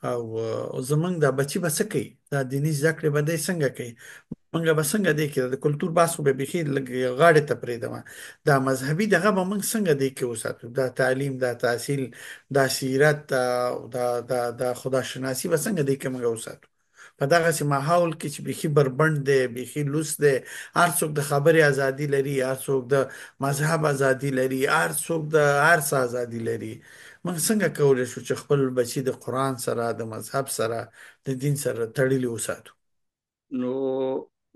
او زمونږ دا بچي به څه کوي دا دیني زده کړې به دی څنګه کوي منګه به څنګه دی کې د کلتور باس خو به بیخي لږ غاړې ته پرېږدم دا مذهبي دغه به موږ څنګه دی کې وساتو دا تعلیم دا تحصیل دا سیرت دا خداشناسي به څنګه دی کې موږ وساتو په دغسې ماحول کې چې بیخي بربند دی بیخي لوس دی هر څوک د خبرې ازادي لري هر څوک د مذهب ازادي لري هر څوک د هر څه ازادي لري موږ څنګه کولی شو چې خپل بچي د قرآن سره د مذهب سره د دین سره تړلي وساتو
نو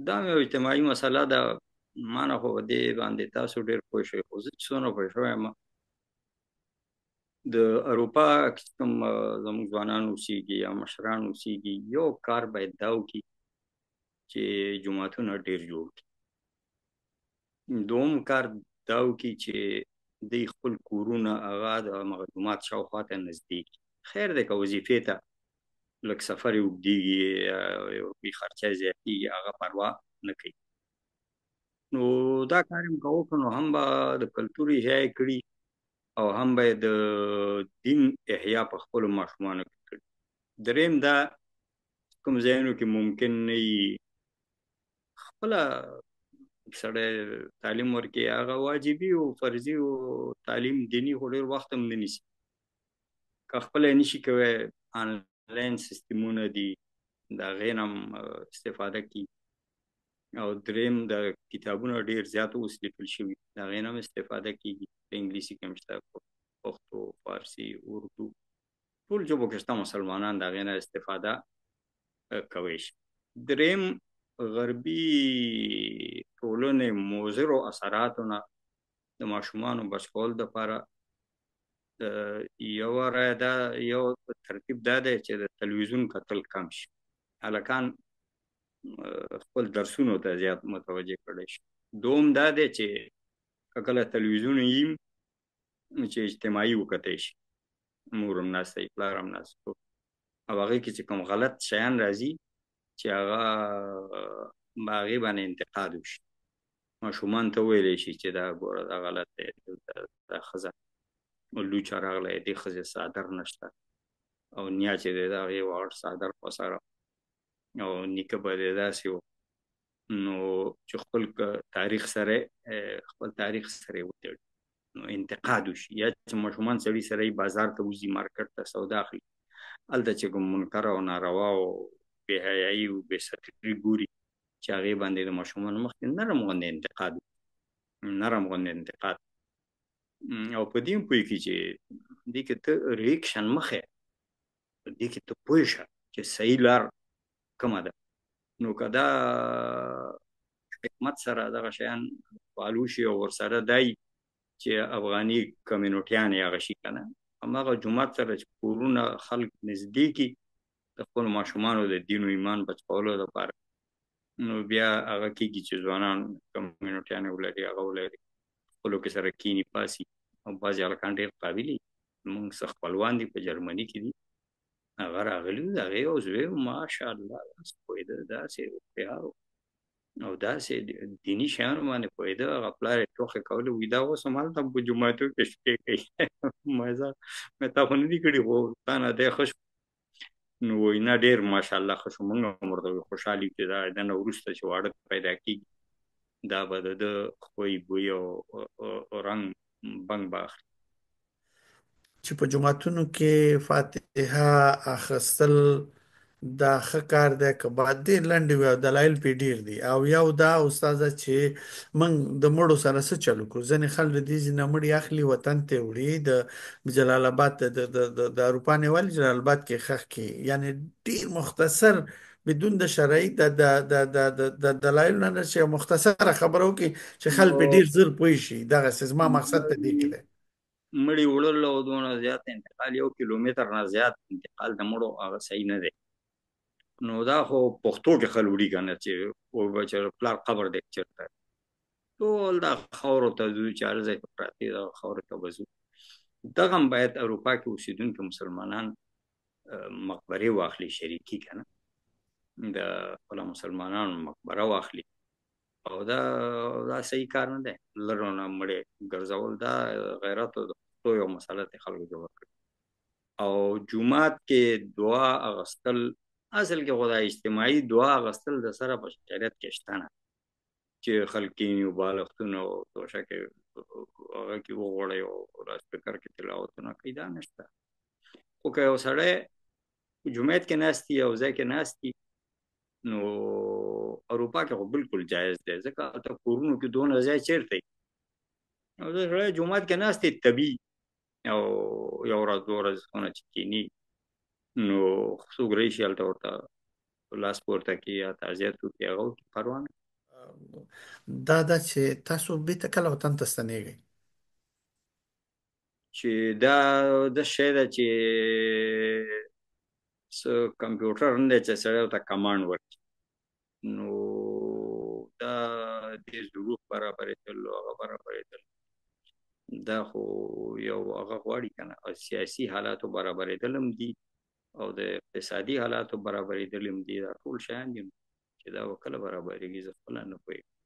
دا مې یو اجتماعي مسله ده ما نه خو دې باندې تاسو ډېر پوه شئ خو زه چې څونه پوه شوی یم د اروپا کې کوم زموږ ځوانان اوسېږي یا مشران اوسېږي یو کار باید دا وکړي چې جوماتونه ډېر جوړ کړي دوم کار دا وکړي چې دوی خپل کورونه هغه د هغه جومات شاوخوا ته نږدې کړي خیر دی که وظیفې ته لږ سفر یې اوږدېږي روپۍ خرچه یې زیاتېږي هغه پروا نه کوي نو دا کار یې که وکړو نو هم به د کلتور احیا یې کړي او هم به د دین احیا په خپلو ماشومانو کې کړي دریم دا کوم ځایونو کې ممکن نه وي خپله سړی تعلیم ورکړي هغه واجبي او فرضي او تعلیم دیني خو ډېر وخت هم نه نیسي که خپله یې نشي کوی آنلاین سیستمونه دي د هغې نه هم استفاده کړي او دریم د کتابونه ډېر زیات اوس لیکل شوي د هغې نه هم استفاده کېږي په انګلیسي کې هم شته پښتو فارسي اردو ټول ژبو کې شته مسلمانان د هغې نه استفاده کوی شي دریم غربي ټولنې مضرو اثراتو نه د ماشومانو بچ کولو دپاره یوه رایه دا یو ترتیب دا دی چې د تلویزیون کتل کم شي هلکان خپل درسونو ته زیات متوجه کړی شي دوم دا دی چې که کله تلویزیون وي چې اجتماعي وکتی شي مور هم ناسته وي پلار هم ناست او هغې کې چې کوم غلط شیان راځي چې هغه به هغې باندې انتقاد وشي ماشومان ته وویلی شي چې دا ګوره دا غلط دی دا ښځه لوچه راغلی دې ښځې څادر نشته او نیا چې دی د هغې واړ څادر په سره او نیکه به دی داسې و نو چې خپل تاریخ سره وتړي نو انتقاد وشي یا چې ماشومان سړي سره بازار ته وځي مارکیټ ته سودا اخلي هلته چې کوم منکر او ناروا او بې حیایي او بې ستري ګوري چې هغې باندې د ماشومانو مخکې نرم غوندې انتقاد او په دې هم پوهېږي چې دې کې ته ریکشن مه ښیه په دې کې ته پوه شه چې صحیح لار کومه ده نو که دا حکمت سره دغه شیان فالو شي او ورسره دی چې افغاني کمیونټیان یې هغه شي که نه هماغه جومات سره چې کورونه خلک نږدې کړي د خپلو ماشومانو د دین و ایمان بچکولو لپاره نو بیا هغه کېږي چې ځوانان کمیونټیان یې ولري هغه ولري خپلو کې سره کینی پاسي او بعضې هلکان ډېر قابل دي موږ څه خپلوان دي په جرمني کې دي هغه راغلي وو د هغې یو زوی و ماشاءالله داسې پوهېده داسې هوښیار او داسې دیني شیانو باندې پوهېده هغه پلار یې ټوخې کولې وایي دا اوس هم هلته په جوماتو کې شپې کوي مې تا خو نه دي کړي خو تا نه دی ښه شو نو وایي نه ډېر ماشاءالله ښه شو موږ هم ورته خوشحال یو چې دا د نه وروسته چې واړه پیدا کېږي دا به د ده خوی بوی او رنګ بنګ به اخلي
چې په جوماتونو کې فاتحه اخیستل دا ښه کار دی که بعد ډېر لنډ وي او دلایل پرې ډېر دي او یو دا استاده چې موږ د مړو سره څه چل وکړو ځینې خلک د دې ځینې مړي اخلي وطن ته وړي د جلال آباد د اروپا نیولې جلال آباد کې ښخ کړي یعنی ډېر مختصر بدون د شرعي د دلایلو نه چې مختصره خبره وکړي چې خلک پرې ډېر زر پوه شي دغسې زما مقصد په دې کې دی
مړي وړلو او دونه زیات انتقال 1 کیلومتر نه زیات انتقال د مړو هغه صحیح نه دی نو دا خو پښتو کې خلک وړي که نه چې چې پلار قبر دی چېرته ټول دا خاورو ته ځو چې هر ځای کې پراتې دغه خاورو ته به ځو دغه هم باید اروپا کې اوسېدونکي مسلمانان مقبرې واخلي شریکي که نه د خپلو مسلمانانو مقبره واخلي او دا صحیح کار نه دی. لرونه مړې ګرځول دا غیرت او د پښتو یو مسله ته خلکو جوړ کړي. او جومات کې دعا اغستل اصل کې خدای اجتماعي دعا اغستل د سره په شریعت کې شته نه، چې خلکینی او بالښتونه او توشه کې هغه کې وغوړی او سپیکر کې تلاوتونه کوي، دا نشته. خو که یو سړی جومات کې ناستي او ځای کې ناستي، نو اروپا کې خو بالکل جایز دی، ځکه هلته کورونو کې دونه ځای چیرته وي. نو زه سړی جومات کې ناست دی طبیعي، او یو ورځ دوه ورځې څونه چې کښېني، نو څوک راشي هلته ورته لاس پورته کړي یا تعزیت وکړي، هغه وکړي، پروا نه.
دا ده چې تاسو بیرته کله وطن ته ستنېږئ؟
چې دا د شی ده چې څه کمپیوټر نه دی چې سړی ورته کمانډ ورکړي، نو دا د ظروف برابرېدل او هغه برابرېدل، دا خو یو هغه غواړي که نه، سیاسي حالاتو برابرېدل هم دي او د اقتصادي حالاتو برابرېدل هم دي، دا ټول شیان دي چې دا به کله برابرېږي، زه خپله نه پوهېږم.